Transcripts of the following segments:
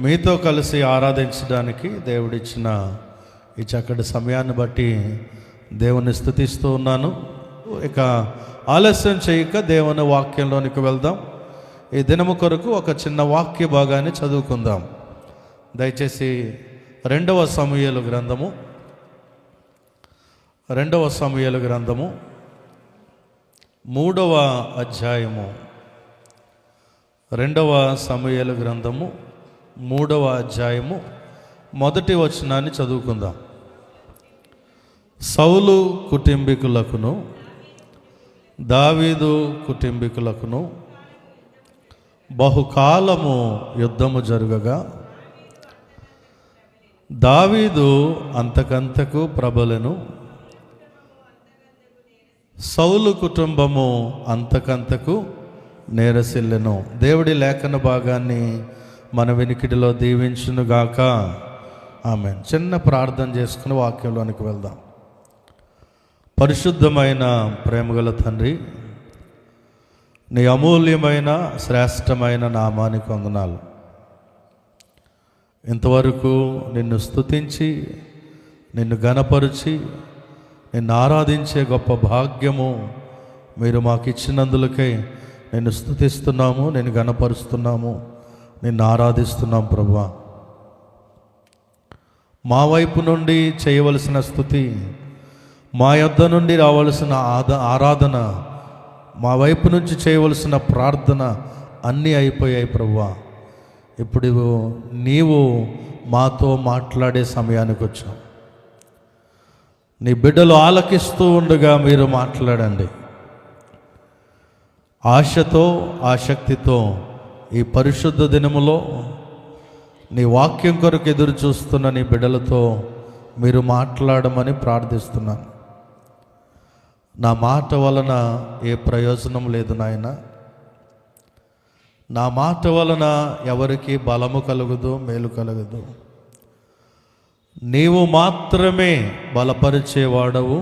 మీతో కలిసి ఆరాధించడానికి దేవుడిచ్చిన ఈ చక్కటి సమయాన్ని బట్టి దేవుని స్తుతిస్తూ ఉన్నాను. ఇక ఆలస్యం చేయక దేవుని వాక్యంలోనికి వెళ్దాం. ఈ దినము కొరకు ఒక చిన్న వాక్య భాగాన్ని చదువుకుందాం. దయచేసి 2వ సమూయేలు గ్రంథము 3వ అధ్యాయము 2వ సమూయేలు గ్రంథము 3వ అధ్యాయము 1వ వచనాన్ని చదువుకుందాం. సౌలు కుటుంబీకులకును దావీదు కుటుంబీకులకును బహుకాలము యుద్ధము జరుగగా దావీదు అంతకంతకు ప్రబలెను, సౌలు కుటుంబము అంతకంతకు నేరసిల్లెను. దేవుడి లేఖన భాగాన్ని మన వినికిడిలో దీవించునుగాక. ఆమేన్. చిన్న ప్రార్థన చేసుకుని వాక్యంలోనికి వెళ్దాం. పరిశుద్ధమైన ప్రేమగల తండ్రి, నీ అమూల్యమైన శ్రేష్టమైన నామానికి వందనాలు. ఇంతవరకు నిన్ను స్తుతించి నిన్ను ఘనపరిచి నిన్ను ఆరాధించే గొప్ప భాగ్యము మీరు మాకు ఇచ్చినందులకై నిన్ను స్తుతిస్తున్నాము, నిన్ను ఘనపరుస్తున్నాము, నిన్ను ఆరాధిస్తున్నాం ప్రభువా. మా వైపు నుండి చేయవలసిన స్తుతి, మా యొద్ద నుండి రావలసిన ఆరాధన, మా వైపు నుంచి చేయవలసిన ప్రార్థన అన్నీ అయిపోయాయి ప్రభువా. ఇప్పుడు నీవు మాతో మాట్లాడే సమయానికి వచ్చావు. నీ బిడ్డలు ఆలకిస్తూ ఉండగా మీరు మాట్లాడండి. ఆశతో ఆసక్తితో ఈ పరిశుద్ధ దినములో నీ వాక్యం కొరకు ఎదురు చూస్తున్న నీ బిడ్డలతో మీరు మాట్లాడమని ప్రార్థిస్తున్నాను. నా మాట వలన ఏ ప్రయోజనం లేదు నాయన. నా మాట వలన ఎవరికి బలము కలుగదు, మేలు కలుగదు. నీవు మాత్రమే బలపరిచేవాడవు,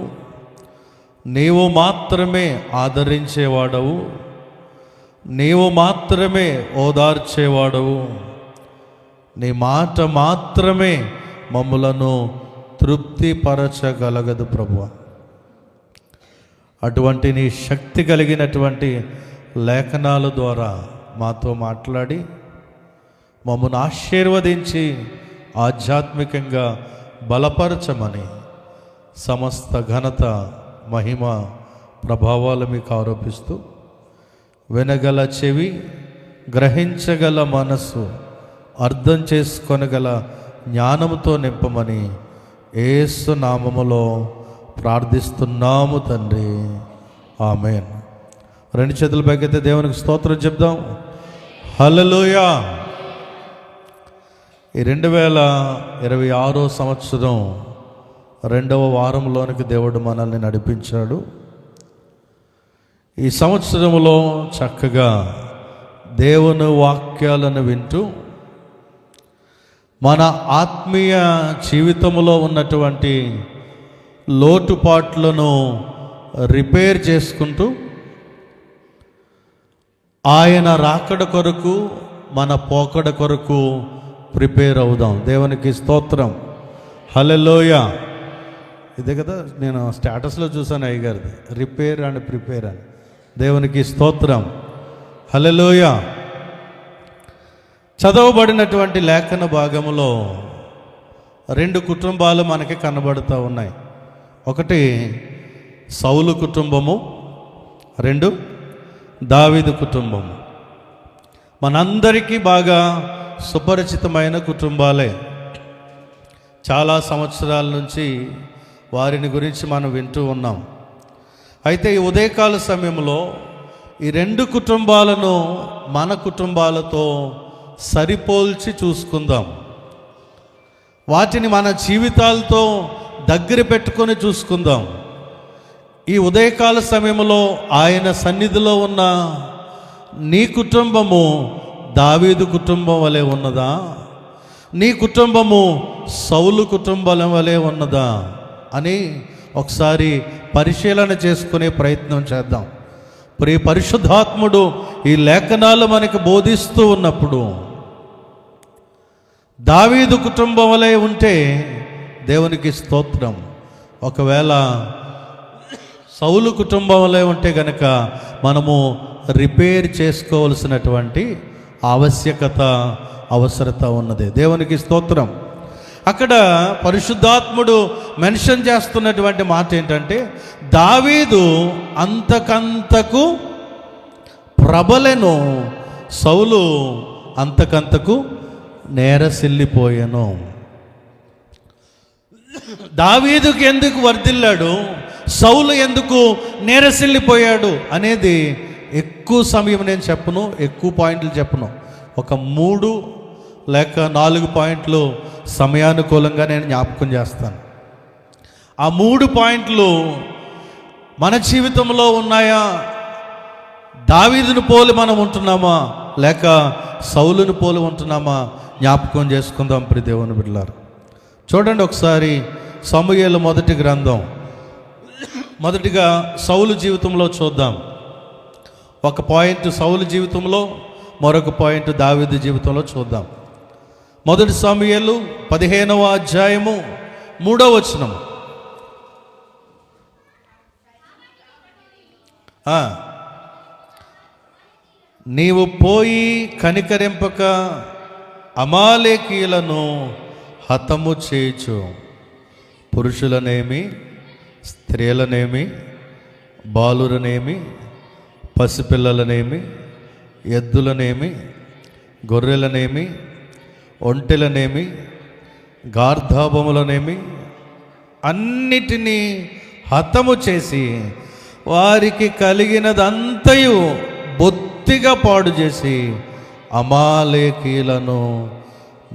నీవు మాత్రమే ఆదరించేవాడవు, నీవు మాత్రమే ఓదార్చేవాడవు. నీ మాట మాత్రమే మమ్ములను తృప్తిపరచగలగదు ప్రభువా. అటువంటి నీ శక్తి కలిగినటువంటి లేఖనాల ద్వారా మాతో మాట్లాడి మమ్మల్ని ఆశీర్వదించి ఆధ్యాత్మికంగా బలపరచమని సమస్త ఘనత మహిమ ప్రభావాలు మీకు ఆరోపిస్తూ వినగల చెవి, గ్రహించగల మనస్సు, అర్థం చేసుకొనగల జ్ఞానముతో నింపమని యేసు నామములో ప్రార్థిస్తున్నాము తండ్రి. ఆమేన్. 2 చేతుల పైకైతే దేవునికి స్తోత్రం చెప్దాం. హల్లెలూయా. ఈ 2026 సంవత్సరం 2వ వారంలోనికి దేవుడు మనల్ని నడిపించాడు. ఈ సంవత్సరంలో చక్కగా దేవుని వాక్యాలను వింటూ మన ఆత్మీయ జీవితంలో ఉన్నటువంటి లోటుపాట్లను రిపేర్ చేసుకుంటూ ఆయన రాకడ కొరకు మన పోకడ కొరకు ప్రిపేర్ అవుదాం. దేవునికి స్తోత్రం. హల్లెలూయా. ఇదే కదా నేను స్టేటస్లో చూసాను అయ్యగారిది, రిపేర్ అండ్ ప్రిపేర్ అని. దేవునికి స్తోత్రం. హల్లెలూయా. చదవబడినటువంటి లేఖన భాగములో 2 కుటుంబాలు మనకి కనబడుతూ ఉన్నాయి. ఒకటి సౌలు కుటుంబము, 2 దావీదు కుటుంబము. మనందరికీ బాగా సుపరిచితమైన కుటుంబాలే. చాలా సంవత్సరాల నుంచి వారిని గురించి మనం వింటూ ఉన్నాం. అయితే ఈ ఉదయకాల సమయంలో ఈ 2 కుటుంబాలను మన కుటుంబాలతో సరిపోల్చి చూసుకుందాం. వాటిని మన జీవితాలతో దగ్గర పెట్టుకొని చూసుకుందాం. ఈ ఉదయకాల సమయంలో ఆయన సన్నిధిలో ఉన్న నీ కుటుంబము దావీదు కుటుంబం వలె ఉన్నదా? నీ కుటుంబము సౌలు కుటుంబం వలె ఉన్నదా అని ఒకసారి పరిశీలన చేసుకునే ప్రయత్నం చేద్దాం. ప్రియ పరిశుద్ధాత్ముడు ఈ లేఖనాలు మనకు బోధిస్తూ ఉన్నప్పుడు దావీదు కుటుంబం వలె ఉంటే దేవునికి స్తోత్రం. ఒకవేళ సౌలు కుటుంబం వలె ఉంటే గనక మనము రిపేర్ చేసుకోవలసినటువంటి అవసరత ఉన్నది. దేవునికి స్తోత్రం. అక్కడ పరిశుద్ధాత్ముడు మెన్షన్ చేస్తున్నటువంటి మాట ఏంటంటే, దావీదు అంతకంతకు ప్రబలెను, సౌలు అంతకంతకు నేరసిల్లిపోయాను. దావీదుకి ఎందుకు వర్ధిల్లాడు, సౌలు ఎందుకు నేరసిల్లిపోయాడు అనేది ఎక్కువ సమయం నేను చెప్పను, ఎక్కువ పాయింట్లు చెప్పను. ఒక 3 లేక 4 పాయింట్లు సమయానుకూలంగా నేను జ్ఞాపకం చేస్తాను. ఆ 3 పాయింట్లు మన జీవితంలో ఉన్నాయా? దావీదును పోలి మనం ఉంటున్నామా, లేక సౌలును పోలి ఉంటున్నామా? జ్ఞాపకం చేసుకుందాం ప్రియ దేవుని బిడ్డలారా. చూడండి ఒకసారి సమూయేలు మొదటి గ్రంథం. మొదటిగా సౌలు జీవితంలో చూద్దాం. ఒక పాయింట్ సౌలు జీవితంలో, మరొక పాయింట్ దావీదు జీవితంలో చూద్దాం. మొదటి సమూయేలు 15వ అధ్యాయము 3వ వచనం. నీవు పోయి కనికరింపక అమాలేకీయులను హతము చేయుచు, పురుషులనేమి, స్త్రీలనేమి, బాలురనేమి, పసిపిల్లలనేమి, ఎద్దులనేమి, గొర్రెలనేమి, ఒంటెలనేమి, గార్ధాబములనేమి అన్నిటినీ హతము చేసి వారికి కలిగినదంతయు బొత్తిగా పాడు చేసి అమాలేకీలను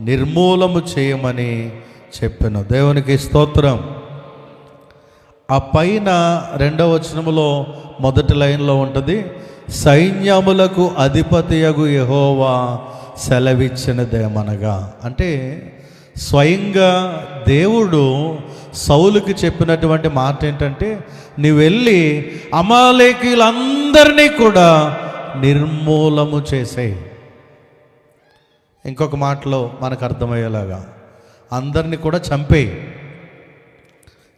నిర్మూలము చేయమని చెప్పాను. దేవునికి స్తోత్రం. ఆ పైన 2వ వచనములో మొదటి లైన్లో ఉంటుంది, సైన్యములకు అధిపతియగు యెహోవా సెలవిచ్చినదేమనగా. అంటే స్వయంగా దేవుడు సౌలుకి చెప్పినటువంటి మాట ఏంటంటే, నీవు వెళ్ళి అమాలేకీయులందరినీ కూడా నిర్మూలము చేసేయి. ఇంకొక మాటలో మనకు అర్థమయ్యేలాగా అందరినీ కూడా చంపేయి.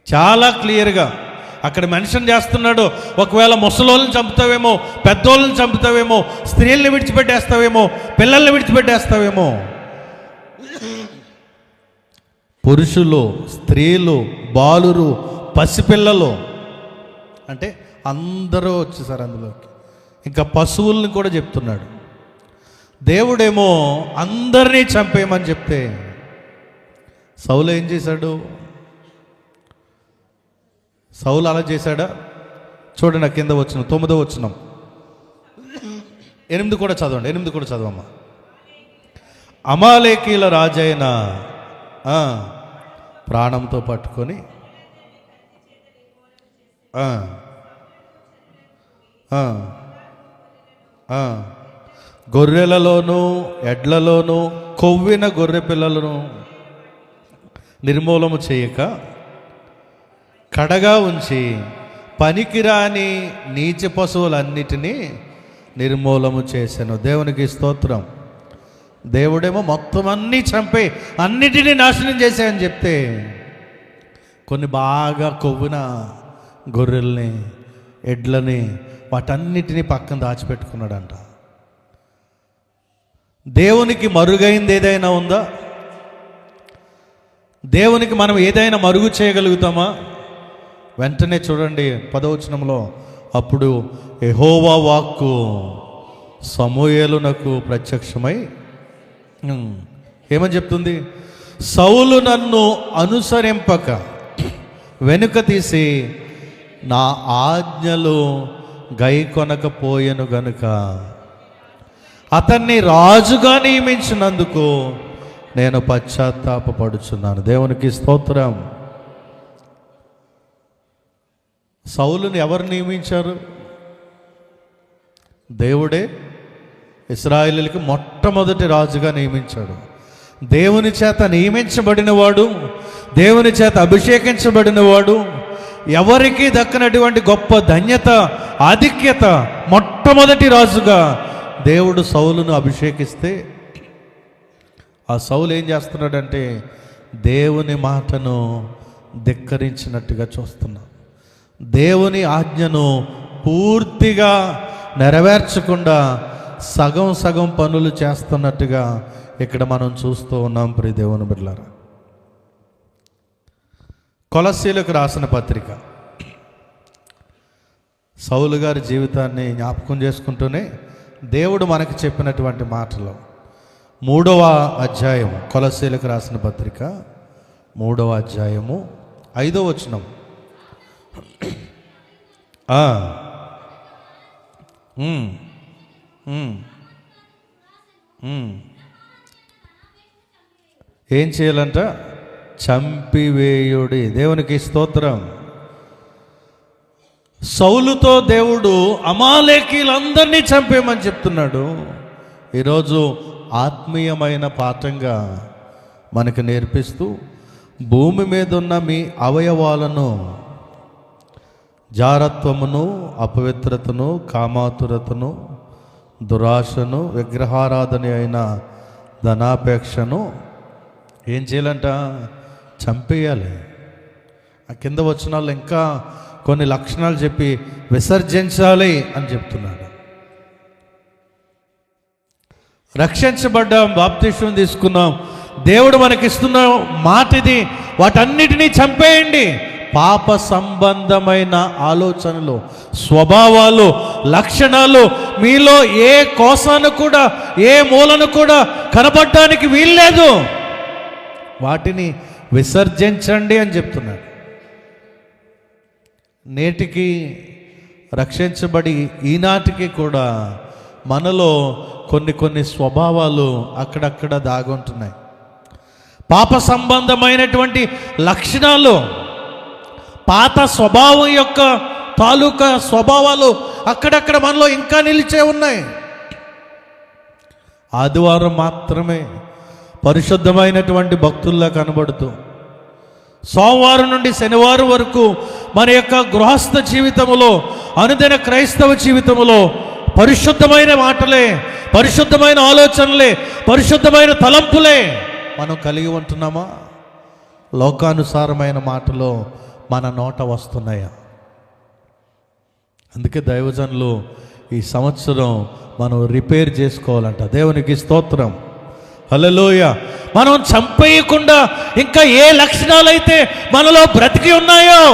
చాలా క్లియర్గా అక్కడ మెన్షన్ చేస్తున్నాడు. ఒకవేళ ముసలోళ్ళని చంపుతావేమో, పెద్దోళ్ళని చంపుతావేమో, స్త్రీలను విడిచిపెట్టేస్తావేమో, పిల్లల్ని విడిచిపెట్టేస్తావేమో, పురుషులు, స్త్రీలు, బాలురు, పసిపిల్లలు అంటే అందరూ వచ్చేసారు అందులోకి. ఇంకా పశువుల్ని కూడా చెప్తున్నాడు. దేవుడేమో అందరినీ చంపేయమని చెప్తే సౌలు ఏం చేశాడు? సౌలు అలా చేశాడా? చూడండి కింద వచ్చిన 9వ వచనం. 8 కూడా చదవండి. 8 కూడా చదవమ్మా. అమాలేకీల రాజైన ప్రాణంతో పట్టుకొని గొర్రెలలోనూ ఎడ్లలోనూ కొవ్విన గొర్రె పిల్లలను నిర్మూలము చేయక కడగా ఉంచి పనికిరాని నీచ పశువులన్నిటినీ నిర్మూలము చేశాను. దేవునికి స్తోత్రం. దేవుడేమో మొత్తం అన్నీ చంపే అన్నిటినీ నాశనం చేశాయని చెప్తే కొన్ని బాగా కొవ్వున గొర్రెల్ని, ఎడ్లని, వాటన్నిటినీ పక్కన దాచిపెట్టుకున్నాడంట. దేవునికి మరుగైంది ఏదైనా ఉందా? దేవునికి మనం ఏదైనా మరుగు చేయగలుగుతామా? వెంటనే చూడండి 10వ వచనంలో, అప్పుడు యెహోవా వాక్కు సమూయేలునకు ప్రత్యక్షమై ఏమని చెప్తుంది? సౌలు నన్ను అనుసరింపక వెనుక తీసి నా ఆజ్ఞలు గైకొనకపోయెను గనుక అతన్ని రాజుగా నియమించినందుకు నేను పశ్చాత్తాపపడుచున్నాను. దేవునికి స్తోత్రం. సౌలుని ఎవరు నియమించారు? దేవుడే ఇశ్రాయేలుకి మొట్టమొదటి రాజుగా నియమించాడు. దేవుని చేత నియమించబడినవాడు, దేవుని చేత అభిషేకించబడినవాడు, ఎవరికి దక్కనటువంటి గొప్ప ధన్యత, ఆధిక్యత, మొట్టమొదటి రాజుగా దేవుడు సౌలును అభిషేకిస్తే ఆ సౌలు ఏం చేస్తున్నాడంటే దేవుని మాటను ధిక్కరించినట్టుగా చూస్తున్నాం. దేవుని ఆజ్ఞను పూర్తిగా నెరవేర్చకుండా సగం సగం పనులు చేస్తున్నట్టుగా ఇక్కడ మనం చూస్తూ ఉన్నాం. ప్రియ దేవుని బిడ్డలారా, కొలస్సీలకు రాసిన పత్రిక సౌలు గారి జీవితాన్ని జ్ఞాపకం చేసుకుంటూనే దేవుడు మనకి చెప్పినటువంటి మాటలు 3వ అధ్యాయం, కొలస్సీలకు రాసిన పత్రిక 3వ అధ్యాయము 5వ వచనం. ఏం చేయాలంట? చంపివేయుడి. దేవునికి స్తోత్రం. సౌలుతో దేవుడు అమాలేకీలందరినీ చంపేయమని చెప్తున్నాడు. ఈరోజు ఆత్మీయమైన పాఠంగా మనకు నేర్పిస్తూ భూమి మీద ఉన్న మీ అవయవాలను, జారత్వమును, అపవిత్రతను, కామాతురతను, దురాశను, విగ్రహారాధన అయిన ధనాపేక్షను ఏం చేయాలంట? చంపేయాలి. ఆ కింద వచ్చిన వాళ్ళు ఇంకా కొన్ని లక్షణాలు చెప్పి విసర్జించాలి అని చెప్తున్నాడు. రక్షించబడ్డాం, బాప్తిస్మం తీసుకున్నాం, దేవుడు మనకిస్తున్న మాట ఇది. వాటన్నిటినీ చంపేయండి. పాప సంబంధమైన ఆలోచనలు, స్వభావాలు, లక్షణాలు మీలో ఏ కోసాను కూడా, ఏ మూలను కూడా కనబడడానికి వీల్లేదు. వాటిని విసర్జించండి అని చెప్తున్నాడు. నేటికి రక్షించబడి ఈనాటికి కూడా మనలో కొన్ని స్వభావాలు అక్కడక్కడ దాగుంటున్నాయి. పాప సంబంధమైనటువంటి లక్షణాలు, పాత స్వభావం యొక్క తాలూకా స్వభావాలు అక్కడక్కడ మనలో ఇంకా నిలిచే ఉన్నాయి. ఆదివారం మాత్రమే పరిశుద్ధమైనటువంటి భక్తుల్లా కనబడుతూ సోమవారం నుండి శనివారం వరకు మన యొక్క గృహస్థ జీవితములో, అనుదిన క్రైస్తవ జీవితములో పరిశుద్ధమైన మాటలే, పరిశుద్ధమైన ఆలోచనలే, పరిశుద్ధమైన తలంపులే మనం కలిగి ఉంటున్నామా? లోకానుసారమైన మాటలు మన నోట వస్తున్నాయా? అందుకే దైవజనులు ఈ సంవత్సరం మనం రిపేర్ చేసుకోవాలంట. దేవునికి స్తోత్రం. హల్లెలూయా. మనం చంపేయకుండా ఇంకా ఏ లక్షణాలైతే మనలో బ్రతికి ఉన్నాయో,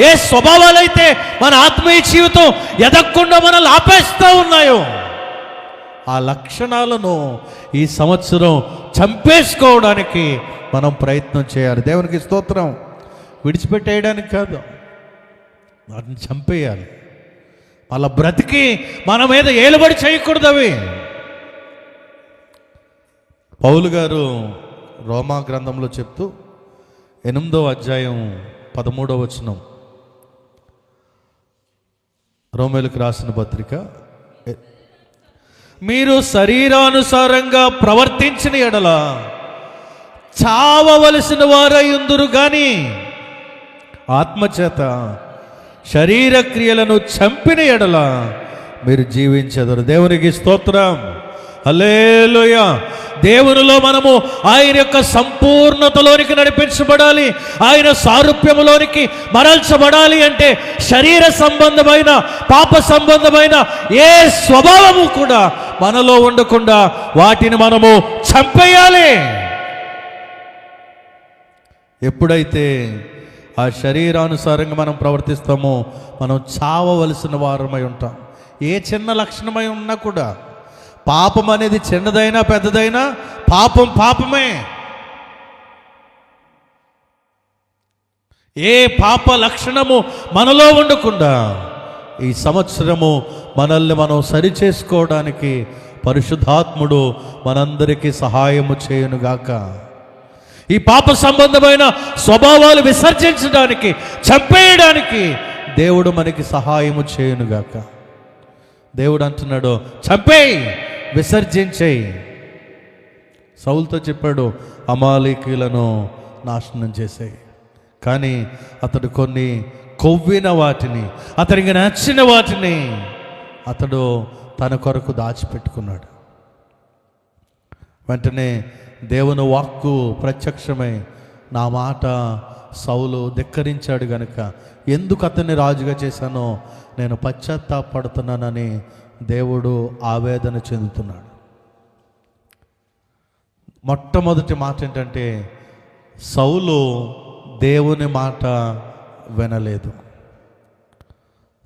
ఏ స్వభావాలైతే మన ఆత్మీయ జీవితం ఎదగకుండా మనల్ని ఆపేస్తూ ఉన్నాయో, ఆ లక్షణాలను ఈ సంవత్సరం చంపేసుకోవడానికి మనం ప్రయత్నం చేయాలి. దేవునికి స్తోత్రం. విడిచిపెట్టేయడానికి కాదు, వాటిని చంపేయాలి. వాళ్ళ బ్రతికి మన మీద ఏలుబడి చేయకూడదు అవి. పౌలు గారు రోమా గ్రంథంలో చెప్తూ 8వ అధ్యాయం 13వ వచనం, రోమేలకు రాసిన పత్రిక, మీరు శరీరానుసారంగా ప్రవర్తించిన ఎడల చావవలసిన వారై ఉందురు గాని ఆత్మచేత శరీర క్రియలను చంపిన ఎడల మీరు జీవించెదరు. దేవునికి స్తోత్రం. హల్లెలూయా. దేవునిలో మనము ఆయన యొక్క సంపూర్ణతలోనికి నడిపించబడాలి, ఆయన సారూప్యములోనికి మరల్చబడాలి అంటే శరీర సంబంధమైన, పాప సంబంధమైన ఏ స్వభావము కూడా మనలో ఉండకుండా వాటిని మనము చంపేయాలి. ఎప్పుడైతే ఆ శరీరానుసారంగా మనం ప్రవర్తిస్తామో మనం చావవలసిన వారమై ఉంటాం. ఏ చిన్న లక్షణమై ఉన్నా కూడా, పాపం అనేది చిన్నదైనా పెద్దదైనా పాపం పాపమే. ఏ పాప లక్షణము మనలో ఉండకుండా ఈ సంవత్సరము మనల్ని మనం సరిచేసుకోవడానికి పరిశుద్ధాత్ముడు మనందరికీ సహాయము చేయునుగాక. ఈ పాప సంబంధమైన స్వభావాలు విసర్జించడానికి, చంపేయడానికి దేవుడు మనకి సహాయము చేయునుగాక. దేవుడు అంటున్నాడు, చంపేయి, విసర్జించేయి. సౌలుతో చెప్పాడు, అమాలేకీయులను నాశనం చేసేయి. కానీ అతడు కొన్ని కొవ్విన వాటిని, అతనికి నచ్చిన వాటిని అతడు తన కొరకు దాచిపెట్టుకున్నాడు. వెంటనే దేవుని వాక్కు ప్రత్యక్షమై నా మాట సౌలు ధిక్కరించాడు గనుక ఎందుకు అతన్ని రాజుగా చేశానో నేను పశ్చాత్తాపడుతున్నానని దేవుడు ఆవేదన చెందుతున్నాడు. మొట్టమొదటి మాట ఏంటంటే సౌలు దేవుని మాట వినలేదు.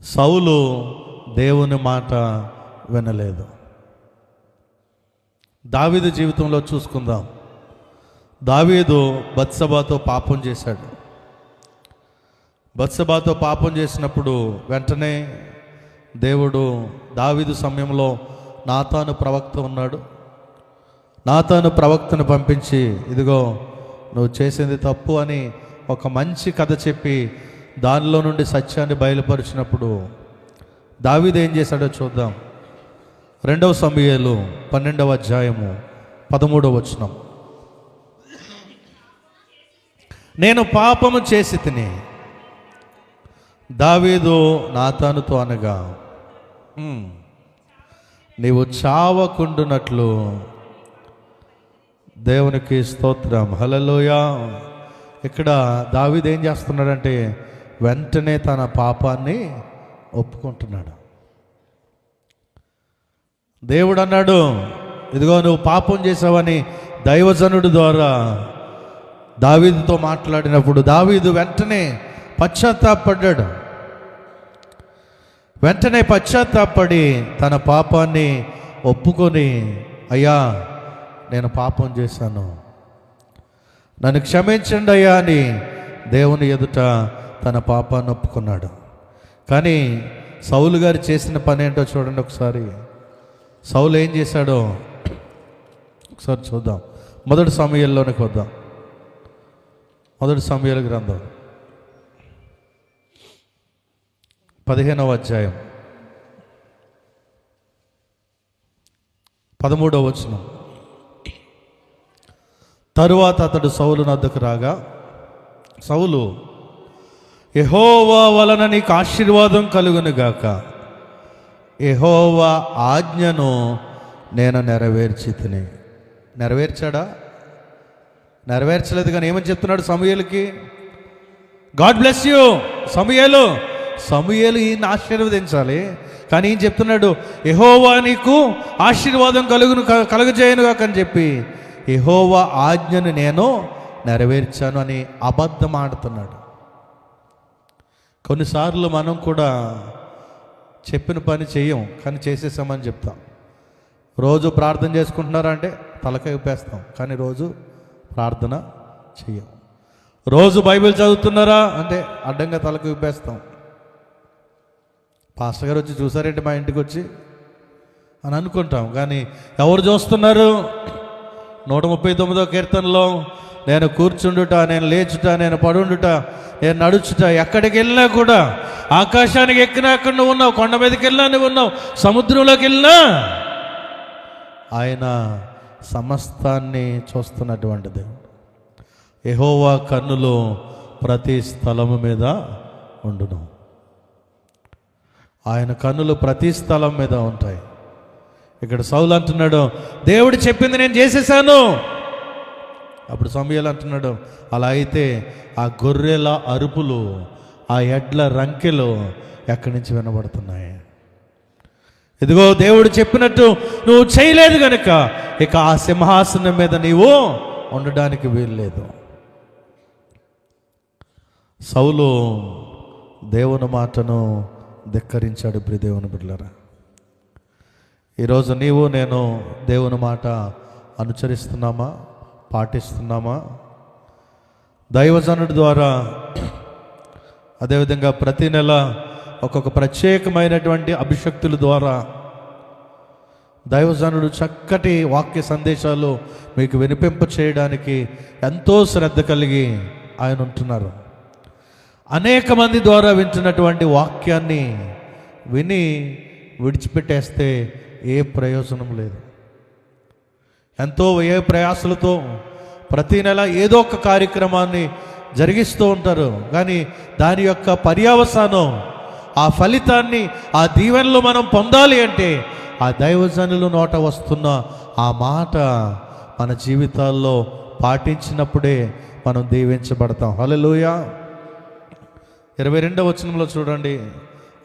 సౌలు దేవుని మాట వినలేదు. దావీదు జీవితంలో చూసుకుందాం. దావీదు బత్షెబాతో పాపం చేశాడు. బత్షెబాతో పాపం చేసినప్పుడు వెంటనే దేవుడు దావీదు సమయంలో నాతాను ప్రవక్త ఉన్నాడు. నాతాను ప్రవక్తను పంపించి ఇదిగో నువ్వు చేసింది తప్పు అని ఒక మంచి కథ చెప్పి దానిలో నుండి సత్యాన్ని బయలుపరిచినప్పుడు దావీదు ఏం చేశాడో చూద్దాం. 2 సమూయేలు 12వ అధ్యాయము 13వ వచనం. నేను పాపము చేసి తిని దావీదు నాతానుతో అనగా నీవు చావకుండునట్లు దేవునికి స్తోత్రం, హల్లెలూయా. ఇక్కడ దావీదు ఏం చేస్తున్నాడంటే వెంటనే తన పాపాన్ని ఒప్పుకుంటున్నాడు. దేవుడు అన్నాడు ఇదిగో నువ్వు పాపం చేసావని దైవజనుడి ద్వారా దావీదుతో మాట్లాడినప్పుడు దావీదు వెంటనే పశ్చాత్తాపడ్డాడు. వెంటనే పశ్చాత్తాపడి తన పాపాన్ని ఒప్పుకొని అయ్యా నేను పాపం చేశాను, నన్ను క్షమించండి అయ్యా అని దేవుని ఎదుట తన పాపాన్ని ఒప్పుకున్నాడు. కానీ సౌలు గారు చేసిన పని ఏంటో చూడండి ఒకసారి. సౌలు ఏం చేశాడో ఒకసారి చూద్దాం. 1 సమూయేలులోనికి వద్దాం. 1 సమూయేలు గ్రంథం 15వ అధ్యాయం 13వ వచనం. తరువాత అతడు సౌలు వద్దకు రాగా సౌలు యెహోవా వలన నీకు ఆశీర్వాదం కలుగునుగాక, యెహోవా ఆజ్ఞను నేను నెరవేర్చి తిని. నెరవేర్చాడా? నెరవేర్చలేదు. కానీ ఏమని చెప్తున్నాడు సమూయేలుకి? గాడ్ బ్లెస్ యూ సమూయేలు. సమూయేలు ఈయన ఆశీర్వదించాలి. కానీ ఏం చెప్తున్నాడు? యెహోవా నీకు ఆశీర్వాదం కలుగజేయనుగాక అని చెప్పి యెహోవా ఆజ్ఞను నేను నెరవేర్చాను అని అబద్ధం ఆడుతున్నాడు. కొన్నిసార్లు మనం కూడా చెప్పిన పని చెయ్యం, కానీ చేసేసామని చెప్తాం. రోజు ప్రార్థన చేసుకుంటున్నారా అంటే తలకాయ ఊపేస్తాం, కానీ రోజు ప్రార్థన చెయ్యం. రోజు బైబిల్ చదువుతున్నారా అంటే అడ్డంగా తలకాయ ఊపేస్తాం. పాస్టర్ గారు వచ్చి చూసారేంటి మా ఇంటికి వచ్చి అని అనుకుంటాం. కానీ ఎవరు చూస్తున్నారు? 139వ కీర్తనలో నేను కూర్చుండుట, నేను లేచుట, నేను పడుండుట, నేను నడుచుట, ఎక్కడికి వెళ్ళినా కూడా ఆకాశానికి ఎక్కినా అక్కడ నువ్వు ఉన్నావు, కొండ మీదకి వెళ్ళినా నువ్వు ఉన్నావు, సముద్రంలోకి వెళ్ళినా ఆయన సమస్తాన్ని చూస్తున్నటువంటి దేవుడు. యెహోవా కన్నులు ప్రతి స్థలము మీద ఉండును. ఆయన కన్నులు ప్రతి స్థలం మీద ఉంటాయి. ఇక్కడ సౌలు అంటున్నాడు దేవుడు చెప్పింది నేను చేసేసాను. అప్పుడు సమూయేలు అంటున్నాడు అలా అయితే ఆ గొర్రెల అరుపులు, ఆ ఎడ్ల రంకెలు ఎక్కడి నుంచి వినబడుతున్నాయి? ఇదిగో దేవుడు చెప్పినట్టు నువ్వు చేయలేదు కనుక ఇక ఆ సింహాసనం మీద నీవు ఉండడానికి వీల్లేదు. సౌలు దేవుని మాటను ధిక్కరించాడు. ఇప్పుడు దేవుని బిడ్డలారా, ఈరోజు నీవు నేను దేవుని మాట అనుసరిస్తున్నామా, పాటిస్తున్నామా? దైవజనుడి ద్వారా అదేవిధంగా ప్రతి నెల ఒక్కొక్క ప్రత్యేకమైనటువంటి అభిషక్తుల ద్వారా దైవజనుడు చక్కటి వాక్య సందేశాలు మీకు వినిపింప చేయడానికి ఎంతో శ్రద్ధ కలిగి ఆయన ఉంటున్నారు. అనేక మంది ద్వారా వింటున్నటువంటి వాక్యాన్ని విని విడిచిపెట్టేస్తే ఏ ప్రయోజనం లేదు. ఎంతో ఏ ప్రయాసలతో ప్రతి నెల ఏదో ఒక కార్యక్రమాన్ని జరిగిస్తూ ఉంటారు. కానీ దాని యొక్క పర్యవసానం, ఆ ఫలితాన్ని, ఆ దీవెనలు మనం పొందాలి అంటే ఆ దైవజనుల నోట వస్తున్న ఆ మాట మన జీవితాల్లో పాటించినప్పుడే మనం దీవించబడతాం. హల్లెలూయా. 22వ వచనంలో చూడండి,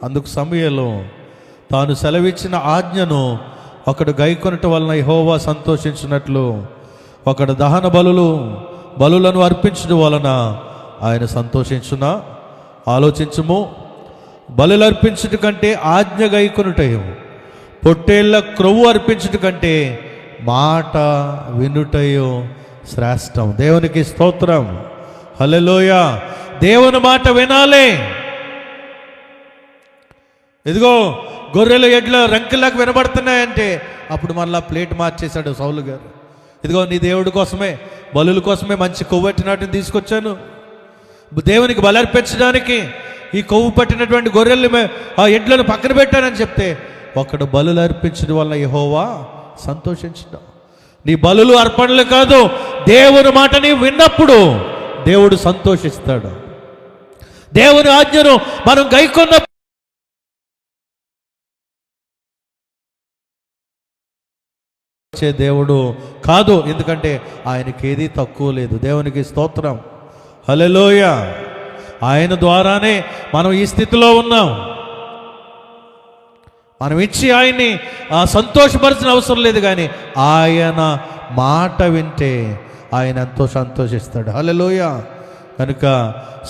అందుకు సమూయేలు తాను సెలవిచ్చిన ఆజ్ఞను ఒకడు గైకొనుట వలన యెహోవా సంతోషించినట్లు ఒకడు దహన బలులను అర్పించడం వలన ఆయన సంతోషించునా? ఆలోచించుము. బలులు అర్పించుట కంటే ఆజ్ఞ గైకొనుటయు, పొట్టేళ్ల క్రొవ్వు అర్పించుట కంటే మాట వినుటయు శ్రేష్టం. దేవునికి స్తోత్రం. హల్లెలూయా. దేవుని మాట వినాలి. ఇదిగో గొర్రెలు ఎడ్ల రంకెలకు వినబడుతున్నాయంటే అప్పుడు మళ్ళా ప్లేట్ మార్చేశాడు సౌలు గారు. ఇదిగో నీ దేవుడి కోసమే, బలుల కోసమే మంచి కొవ్వు పట్టినట్టుని తీసుకొచ్చాను, దేవునికి బలర్పించడానికి ఈ కొవ్వు పట్టినటువంటి గొర్రెలు ఆ ఎడ్లను పక్కన పెట్టానని చెప్తే ఒకడు బలులు అర్పించడం వల్ల యెహోవా సంతోషించడం. నీ బలులు అర్పణలు కాదు, దేవుని మాట నీ విన్నప్పుడు దేవుడు సంతోషిస్తాడు. దేవుని ఆజ్ఞను మనం గైకొన్న దేవుడు కాదు, ఎందుకంటే ఆయనకి ఏది తక్కువ లేదు. దేవునికి స్తోత్రం. హల్లెలూయా. ఆయన ద్వారానే మనం ఈ స్థితిలో ఉన్నాం. మనం ఇచ్చి ఆయన్ని సంతోషపరిచిన అవసరం లేదు, కానీ ఆయన మాట వింటే ఆయన ఎంతో సంతోషిస్తాడు. హల్లెలూయా. కనుక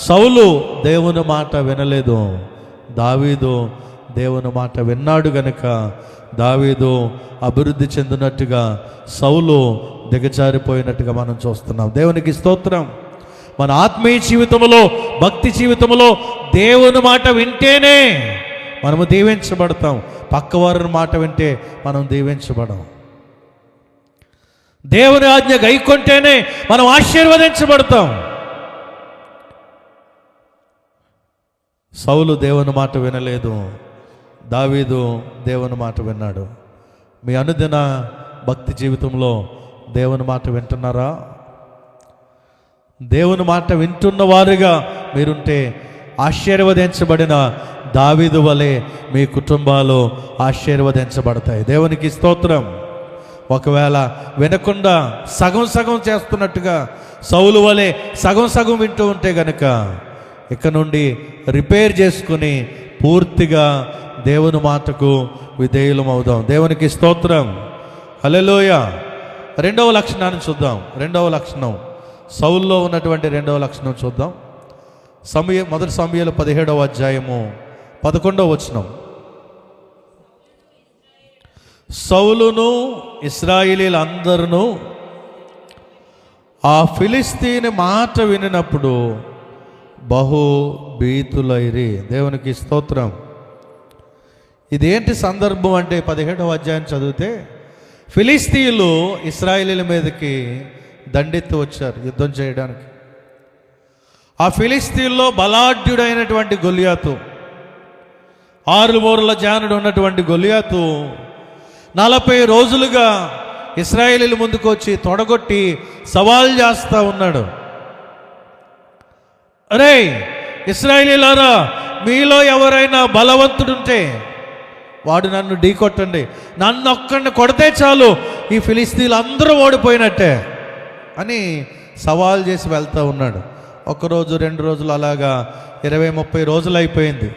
సౌలు దేవుని మాట వినలేదు, దావీదు దేవుని మాట విన్నాడు. గనుక దావీదు అభివృద్ధి చెందినట్టుగా సౌలు దిగజారిపోయినట్టుగా మనం చూస్తున్నాం. దేవునికి స్తోత్రం. మన ఆత్మీయ జీవితంలో, భక్తి జీవితంలో దేవుని మాట వింటేనే మనము దీవించబడతాం. పక్కవారి మాట వింటే మనం దీవించబడం. దేవుని ఆజ్ఞ గైకొంటేనే మనం ఆశీర్వదించబడతాం. సౌలు దేవుని మాట వినలేదు, దావీదు దేవుని మాట విన్నాడు. మీ అనుదిన భక్తి జీవితంలో దేవుని మాట వింటున్నారా? దేవుని మాట వింటున్న వారుగా మీరుంటే ఆశీర్వదించబడిన దావీదు వలె మీ కుటుంబాలు ఆశీర్వదించబడతాయి. దేవునికి స్తోత్రం. ఒకవేళ వినకుండా సగం సగం చేస్తున్నట్టుగా సౌలు వలె సగం సగం వింటూ ఉంటే గనక ఇక నుండి రిపేర్ చేసుకుని పూర్తిగా దేవుని మాటకు విధేయులం అవుదాం. దేవునికి స్తోత్రం. హల్లెలూయా. రెండవ లక్షణాన్ని చూద్దాం. రెండవ లక్షణం, సౌల్లో ఉన్నటువంటి రెండవ లక్షణం చూద్దాం. మొదటి సమూయేలు 17వ అధ్యాయము 11వ వచనం. సౌలును ఇశ్రాయేలీయులందరూ ఆ ఫిలిస్తీని మాట వినినప్పుడు బహు భీతులైరి. దేవునికి స్తోత్రం. ఇదేంటి సందర్భం అంటే 17వ అధ్యాయం చదివితే ఫిలిస్తీయులు ఇశ్రాయేలీయుల మీదకి దండెత్తి వచ్చారు యుద్ధం చేయడానికి. ఆ ఫిలిస్తీయుల్లో బలాఢ్యుడైనటువంటి గొలియాతు, 6 మూరల జానుడు ఉన్నటువంటి గొలియాతు 40 రోజులుగా ఇశ్రాయేలీయుల ముందుకు వచ్చి తొడగొట్టి సవాల్ చేస్తూ ఉన్నాడు. అరే ఇశ్రాయేలీయులారా, మీలో ఎవరైనా బలవంతుడుంటే వాడు నన్ను ఢీకొట్టండి, నన్ను ఒక్కడిని కొడితే చాలు ఈ ఫిలిస్తీన్లు అందరూ ఓడిపోయినట్టే అని సవాల్ చేసి వెళ్తూ ఉన్నాడు. 1 రోజు 2 రోజులు అలాగా 20-30 రోజులు అయిపోయింది.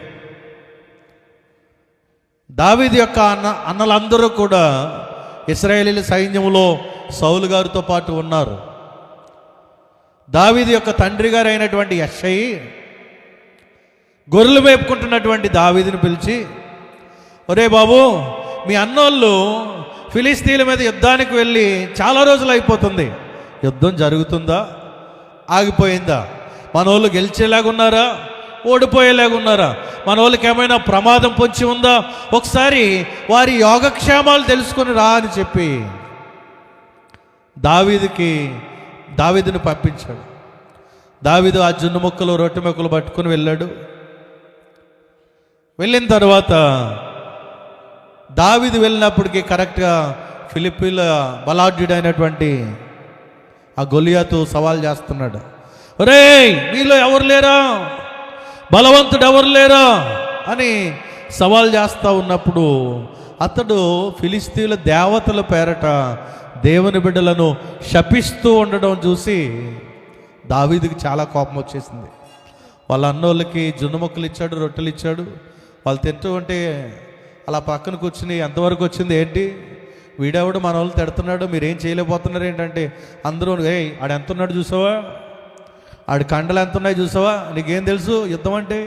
దావీదు యొక్క అన్నలందరూ కూడా ఇశ్రాయేలీయుల సైన్యంలో సౌలు గారితో పాటు ఉన్నారు. దావీదు యొక్క తండ్రి గారు అయినటువంటి యెషయి గొర్రెలు మేపుకుంటున్నటువంటి దావీదుని పిలిచి, ఒరే బాబు, మీ అన్నోళ్ళు ఫిలిస్తీన్ల మీద యుద్ధానికి వెళ్ళి చాలా రోజులు అయిపోతుంది, యుద్ధం జరుగుతుందా, ఆగిపోయిందా, మన వాళ్ళు గెలిచేలాగున్నారా, ఓడిపోయేలాగున్నారా, మన వాళ్ళకి ఏమైనా ప్రమాదం పొంచి ఉందా, ఒకసారి వారి యోగక్షేమాలు తెలుసుకొని రా అని చెప్పి దావీదుని పంపించాడు. దావీదు ఆ జున్ను ముక్కలు రొట్టె ముక్కలు పట్టుకుని వెళ్ళాడు. వెళ్ళిన తర్వాత దావీదు వెళ్ళినప్పటికీ కరెక్ట్గా ఫిలిప్పీల బలాఢ్యుడైనటువంటి ఆ గొలియాతు సవాల్ చేస్తున్నాడు. ఒరేయ్, మీలో ఎవరు లేరా, బలవంతుడు ఎవరు లేరా అని సవాల్ చేస్తూ ఉన్నప్పుడు అతడు ఫిలిస్తీన్ల దేవతల పేరట దేవుని బిడ్డలను శపిస్తూ ఉండడం చూసి దావీదుకి చాలా కోపం వచ్చేసింది. వాళ్ళ అన్నోళ్ళకి జున్ను మొక్కలు ఇచ్చాడు, రొట్టెలు ఇచ్చాడు. వాళ్ళు తింటూ ఉంటే అలా పక్కన కూర్చుని ఎంతవరకు వచ్చింది, ఏంటి వీడెవడు మన వాళ్ళు తిడుతున్నాడు, మీరేం చేయలేకపోతున్నారు ఏంటంటే అందరూ ఆడు ఎంత ఉన్నాడు చూసావా, ఆడి కండలు ఎంత ఉన్నాయి చూసావా, నీకేం తెలుసు యుద్ధం అంటే,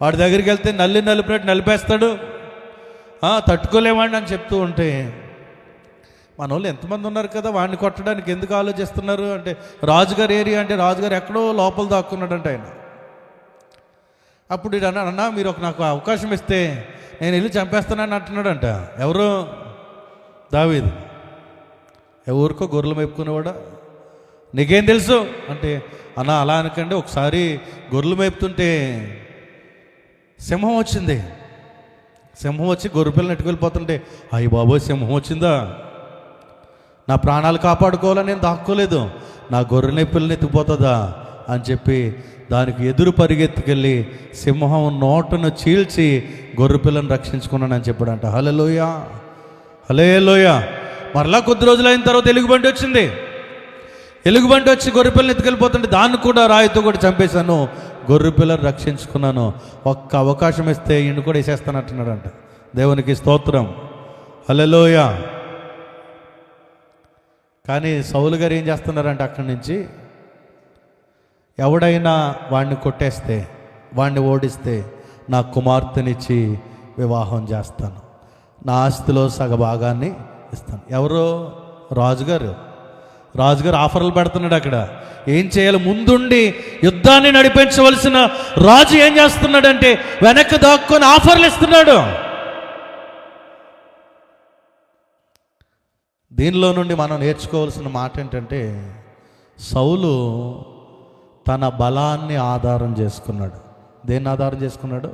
వాడి దగ్గరికి వెళ్తే నలిపినట్టు నలిపేస్తాడు, తట్టుకోలేవాడిని అని చెప్తూ ఉంటే మన వాళ్ళు ఎంతమంది ఉన్నారు కదా, వాడిని కొట్టడానికి ఎందుకు ఆలోచిస్తున్నారు అంటే, రాజుగారి ఏరియా అంటే రాజుగారు ఎక్కడో లోపల దాక్కున్నాడంట ఆయన. అప్పుడు ఇడు అన్నా మీరు నాకు అవకాశం ఇస్తే నేను వెళ్ళి చంపేస్తానని అంటున్నాడంట. ఎవరు? దావీదు. ఎవరికో గొర్రెలు మేపుకునేవాడా, నీకేం తెలుసు అంటే, అన్నా అలా అనకండి, ఒకసారి గొర్రెలు మేపుతుంటే సింహం వచ్చింది. సింహం వచ్చి గొర్రెపిల్లని ఎట్టుకెళ్ళిపోతుంటే, అయ్యి బాబోయ్ సింహం వచ్చిందా, నా ప్రాణాలు కాపాడుకోవాలని నేను దాక్కోలేదు, నా గొర్రెని పిల్లని ఎత్తుకుపోతుందా అని చెప్పి దానికి ఎదురు పరిగెత్తుకెళ్ళి సింహం నోటను చీల్చి గొర్రె పిల్లని రక్షించుకున్నానని చెప్పాడంట. హల్లెలూయా, హల్లెలూయా. మరలా కొద్ది రోజులు అయిన తర్వాత ఎలుగుబంటి వచ్చింది. ఎలుగుబంటి వచ్చి గొర్రె పిల్లని ఎత్తుకెళ్ళిపోతుంటే దాన్ని కూడా రాయితో కూడా చంపేశాను, గొర్రె పిల్లని రక్షించుకున్నాను, ఒక్క అవకాశం ఇస్తే ఈయన కూడా వేసేస్తానంటున్నాడంట. దేవునికి స్తోత్రం, హల్లెలూయా. కానీ సౌలు గారు ఏం చేస్తున్నారంటే, అక్కడి నుంచి ఎవడైనా వాడిని కొట్టేస్తే, వాడిని ఓడిస్తే నా కుమార్తెనిచ్చి వివాహం చేస్తాను, నా ఆస్తిలో సగభాగాన్ని ఇస్తాను. ఎవరో? రాజుగారు. రాజుగారు ఆఫర్లు పెడుతున్నాడు అక్కడ. ఏం చేయాలి, ముందుండి యుద్ధాన్ని నడిపించవలసిన రాజు ఏం చేస్తున్నాడంటే వెనక్కి దాక్కొని ఆఫర్లు ఇస్తున్నాడు. దీనిలో నుండి మనం నేర్చుకోవాల్సిన మాట ఏంటంటే, సౌలు తన బలాన్ని ఆధారం చేసుకున్నాడు. దేన్ని ఆధారం చేసుకున్నాడు?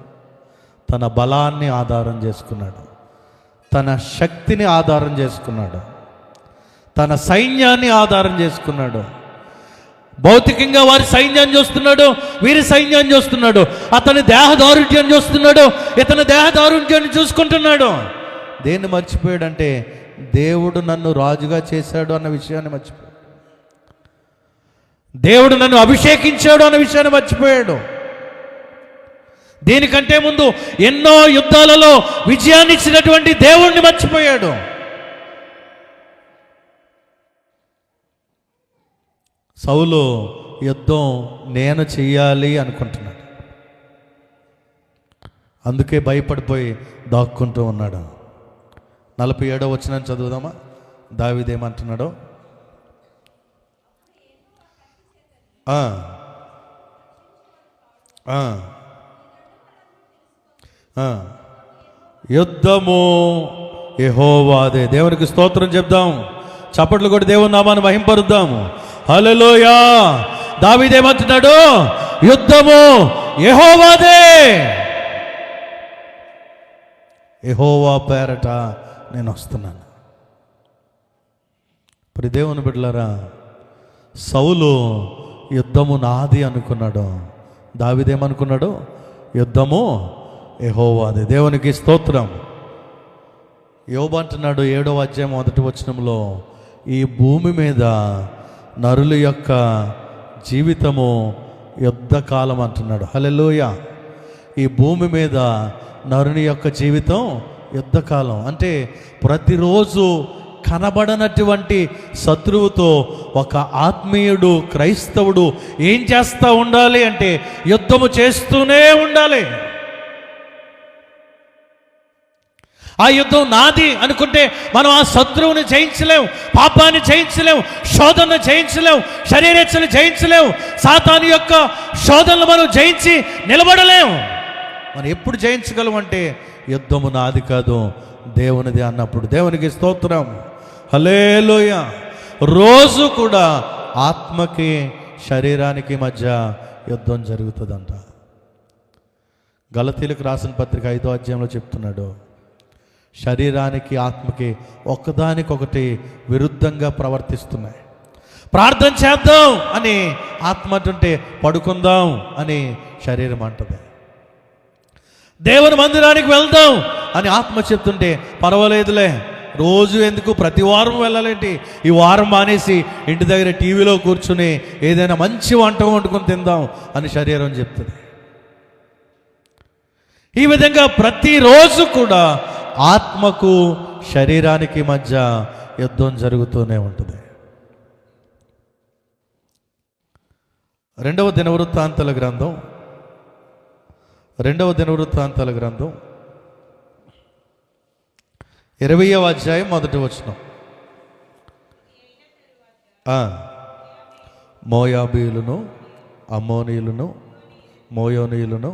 తన బలాన్ని ఆధారం చేసుకున్నాడు, తన శక్తిని ఆధారం చేసుకున్నాడు, తన సైన్యాన్ని ఆధారం చేసుకున్నాడు. భౌతికంగా వారి సైన్యాన్ని చూస్తున్నాడు, వీరి సైన్యాన్ని చూస్తున్నాడు. అతని దేహదారుఢ్యం చూస్తున్నాడు, ఇతని దేహదారుఢ్యాన్ని చూసుకుంటున్నాడు. దేన్ని మర్చిపోయాడంటే, దేవుడు నన్ను రాజుగా చేశాడు అన్న విషయాన్ని మర్చిపోయాడు. దేవుడు నన్ను అభిషేకించాడు అన్న విషయాన్ని మర్చిపోయాడు. దీనికంటే ముందు ఎన్నో యుద్ధాలలో విజయాన్ని ఇచ్చినటువంటి దేవుణ్ణి మర్చిపోయాడు. సౌలు యుద్ధం నేను చెయ్యాలి అనుకుంటున్నాడు, అందుకే భయపడిపోయి దాక్కుంటూ ఉన్నాడు. 47వ వచనం చదువుదామా, దావీదేమంటున్నాడో. యుద్ధము యెహోవాదే. దేవునికి స్తోత్రం చెప్దాం, చప్పట్లు కొట్టి దేవుని నామాన్ని మహింపరుద్దాము. హల్లెలూయా. దావీదేమంటున్నాడు, యుద్ధము యెహోవాదే, యెహోవా పేరట నేను వస్తున్నాను. మరి దేవుని బిడ్డలారా, సౌలు యుద్ధము నాది అనుకున్నాడు, దావీదేమనుకున్నాడు? యుద్ధము యెహోవాది. దేవునికి స్తోత్రం. యోబు అంటున్నాడు 7వ అధ్యాయం 1వ వచనంలో, ఈ భూమి మీద నరుల యొక్క జీవితము యుద్ధకాలం అంటున్నాడు. హల్లెలూయా. ఈ భూమి మీద నరుని యొక్క జీవితం యుద్ధకాలం అంటే ప్రతిరోజు కనబడనటువంటి శత్రువుతో ఒక ఆత్మీయుడు, క్రైస్తవుడు ఏం చేస్తూ ఉండాలి అంటే యుద్ధము చేస్తూనే ఉండాలి. ఆ యుద్ధం నాది అనుకుంటే మనం ఆ శత్రువుని జయించలేం, పాపాన్ని జయించలేం, శోధనను జయించలేం, శరీరేచ్ఛను జయించలేం, సాతాను యొక్క శోధనలు మనం జయించి నిలబడలేం. మనం ఎప్పుడు జయించగలం అంటే యుద్ధము నాది కాదు దేవునిది అన్నప్పుడు. దేవునికి స్తోత్రం, హల్లెలూయా. రోజు కూడా ఆత్మకి శరీరానికి మధ్య యుద్ధం జరుగుతుందంట. గలతీలకు రాసిన పత్రిక 5వ అధ్యాయంలో చెప్తున్నాడు, శరీరానికి ఆత్మకి ఒకదానికొకటి విరుద్ధంగా ప్రవర్తిస్తున్నాయి. ప్రార్థన చేద్దాం అని ఆత్మ అంటుంటే పడుకుందాం అని శరీరం అంటది. దేవుని మందిరానికి వెళ్దాం అని ఆత్మ చెప్తుంటే పర్వాలేదులే రోజు ఎందుకు, ప్రతి వారం వెళ్ళాలేంటి, ఈ వారం మానేసి ఇంటి దగ్గర టీవీలో కూర్చుని ఏదైనా మంచి వంట వండుకొని తిందాం అని శరీరం చెప్తుంది. ఈ విధంగా ప్రతిరోజు కూడా ఆత్మకు శరీరానికి మధ్య యుద్ధం జరుగుతూనే ఉంటుంది. రెండవ దినవృత్తాంతాల గ్రంథం 20వ అధ్యాయం 1వ వచనం. మోయాబీయులను, అమ్మోనీయులను, మోయోనీయులను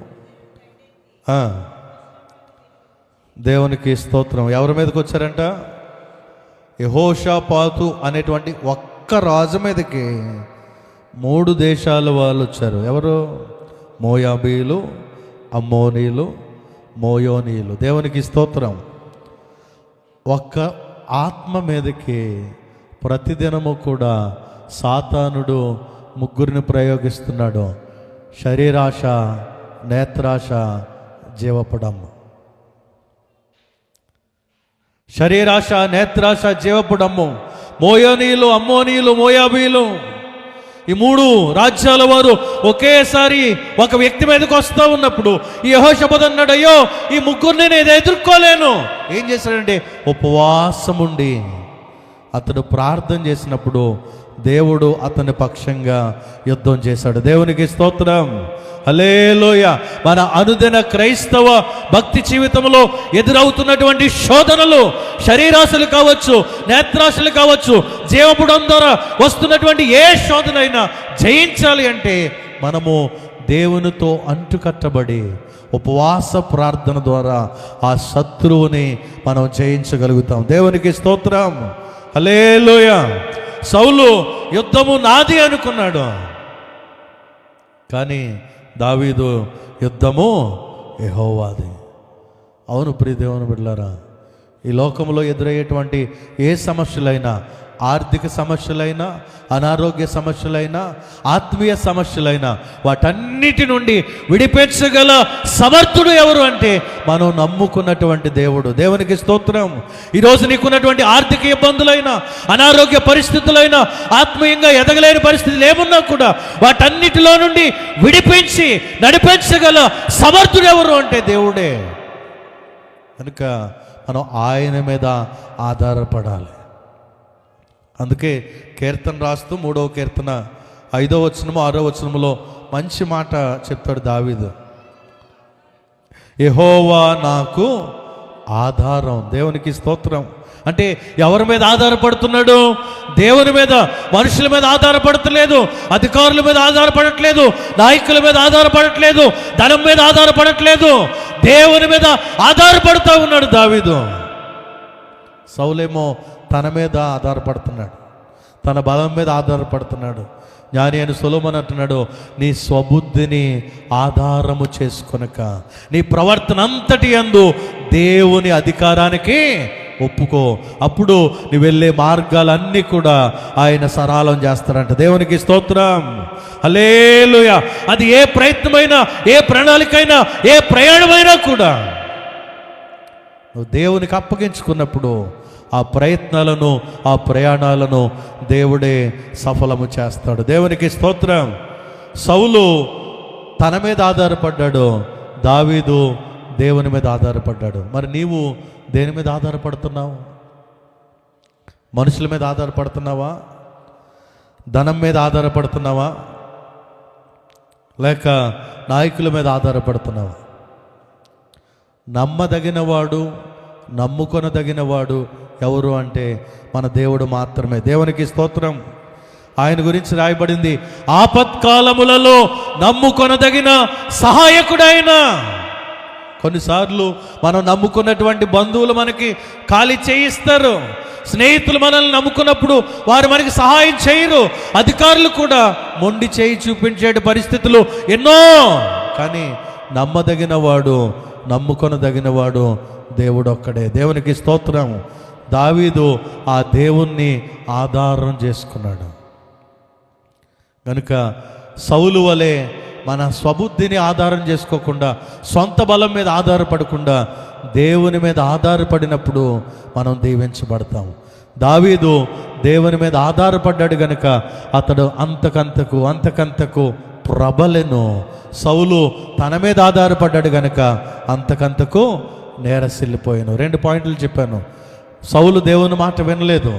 దేవునికి స్తోత్రం. ఎవరి మీదకి వచ్చారంట? యెహోషాపాతు అనేటువంటి ఒక్క రాజు మీదకి 3 దేశాల వాళ్ళు వచ్చారు. ఎవరు? మోయాబీయులు, అమ్మోనీయులు, మోయోనీయులు. దేవునికి స్తోత్రం. ఒక్క ఆత్మ మీదకి ప్రతిదినము కూడా సాతానుడు 3 ప్రయోగిస్తున్నాడు. శరీరాశ, నేత్రాశ, జీవపుడమ్మ. శరీరాశ, నేత్రాశ, జీవపుడమ్ము. మోయోనీయులు, అమ్మోనీయులు, మోయాబీయులు, ఈ 3 రాజ్యాల వారు ఒకేసారి ఒక వ్యక్తి మీదకి వస్తూ ఉన్నప్పుడు ఈ యెహోషాపాతు అన్నాడు, అయ్యో ఈ 3 నేను ఎదుర్కోలేను. ఏం చేశాడంటే ఉపవాసం ఉండి అతడు ప్రార్థన చేసినప్పుడు దేవుడు అతని పక్షంగా యుద్ధం చేశాడు. దేవునికి స్తోత్రం. హల్లెలూయా. మన అనుదిన క్రైస్తవ భక్తి జీవితంలో ఎదురవుతున్నటువంటి శోధనలు, శరీరాశలు కావచ్చు, నేత్రాశలు కావచ్చు, జీవపుడం ద్వారా వస్తున్నటువంటి ఏ శోధన అయినా జయించాలి అంటే మనము దేవునితో అంటుకట్టబడి ఉపవాస ప్రార్థన ద్వారా ఆ శత్రువుని మనం జయించగలుగుతాం. దేవునికి స్తోత్రం. హల్లెలూయా. సౌలు యుద్ధము నాది అనుకున్నాడు, కానీ దావీదు యుద్ధము యెహోవాది. అవును ప్రియ దేవుని బిడ్డలారా, ఈ లోకంలో ఎదురయ్యేటువంటి ఏ సమస్యలైనా, ఆర్థిక సమస్యలైనా, అనారోగ్య సమస్యలైనా, ఆత్మీయ సమస్యలైనా, వాటన్నిటి నుండి విడిపించగల సమర్థుడు ఎవరు అంటే మనం నమ్ముకున్నటువంటి దేవుడు. దేవునికి స్తోత్రం. ఈరోజు నీకున్నటువంటి ఆర్థిక ఇబ్బందులైనా, అనారోగ్య పరిస్థితులైనా, ఆత్మీయంగా ఎదగలేని పరిస్థితులు ఏమున్నా కూడా వాటన్నిటిలో నుండి విడిపించి నడిపించగల సమర్థుడు ఎవరు అంటే దేవుడే. కనుక మనం ఆయన మీద ఆధారపడాలి. అందుకే కీర్తన రాస్తూ 3వ కీర్తన 5వ వచనము 6వ వచనములో మంచి మాట చెప్తాడు దావీదు. యెహోవా నాకు ఆధారం. దేవునికి స్తోత్రం. అంటే ఎవరి మీద ఆధారపడుతున్నాడు? దేవుని మీద. మనుషుల మీద ఆధారపడట్లేదు, అధికారుల మీద ఆధారపడట్లేదు, నాయకుల మీద ఆధారపడట్లేదు, ధనం మీద ఆధారపడట్లేదు, దేవుని మీద ఆధారపడుతూ ఉన్నాడు దావీదు. సౌలేమో తన మీద ఆధారపడుతున్నాడు, తన బలం మీద ఆధారపడుతున్నాడు. జ్ఞాని అయిన సొలొమోను అంటున్నాడు, నీ స్వబుద్ధిని ఆధారము చేసుకొనక నీ ప్రవర్తన అంతటి యందు దేవుని అధికారానికి ఒప్పుకో, అప్పుడు నీ వెళ్ళే మార్గాలన్నీ కూడా ఆయన సరళం చేస్తాడంట. దేవునికి స్తోత్రం. హల్లెలూయా. అది ఏ ప్రయత్నమైనా, ఏ ప్రణాళికైనా, ఏ ప్రయాణమైనా కూడా నువ్వు దేవునికి అప్పగించుకున్నప్పుడు ఆ ప్రయత్నాలను, ఆ ప్రయాణాలను దేవుడే సఫలము చేస్తాడు. దేవునికి స్తోత్రం. సౌలు తన మీద ఆధారపడ్డాడు, దావీదు దేవుని మీద ఆధారపడ్డాడు. మరి నీవు దేని మీద ఆధారపడుతున్నావు? మనుషుల మీద ఆధారపడుతున్నావా? ధనం మీద ఆధారపడుతున్నావా? లేక నాయకుల మీద ఆధారపడుతున్నావా? నమ్మదగినవాడు, నమ్ముకొనదగినవాడు ఎవరు అంటే మన దేవుడు మాత్రమే. దేవునికి స్తోత్రం. ఆయన గురించి రాయబడింది, ఆపత్కాలములలో నమ్ముకొనదగిన సహాయకుడైన. కొన్నిసార్లు మనం నమ్ముకున్నటువంటి బంధువులు మనకి ఖాళీ చేయిస్తారు, స్నేహితులు మనల్ని నమ్ముకున్నప్పుడు వారు మనకి సహాయం చేయరు, అధికారులు కూడా మొండి చేయి చూపించే పరిస్థితులు ఎన్నో. కానీ నమ్మదగినవాడు, నమ్ముకొనదగినవాడు దేవుడు ఒక్కడే. దేవునికి స్తోత్రం. దావీదు ఆ దేవుణ్ణి ఆధారం చేసుకున్నాడు. కనుక సౌలు వలె మన స్వబుద్ధిని ఆధారం చేసుకోకుండా, సొంత బలం మీద ఆధారపడకుండా దేవుని మీద ఆధారపడినప్పుడు మనం దీవించబడతాం. దావీదు దేవుని మీద ఆధారపడ్డాడు గనుక అతడు అంతకంతకు ప్రబలెను. సౌలు తన మీద ఆధారపడ్డాడు గనుక అంతకంతకు నేరసిల్లిపోయాను. 2 పాయింట్లు చెప్పాను. సౌలు దేవుని మాట వినలేదు,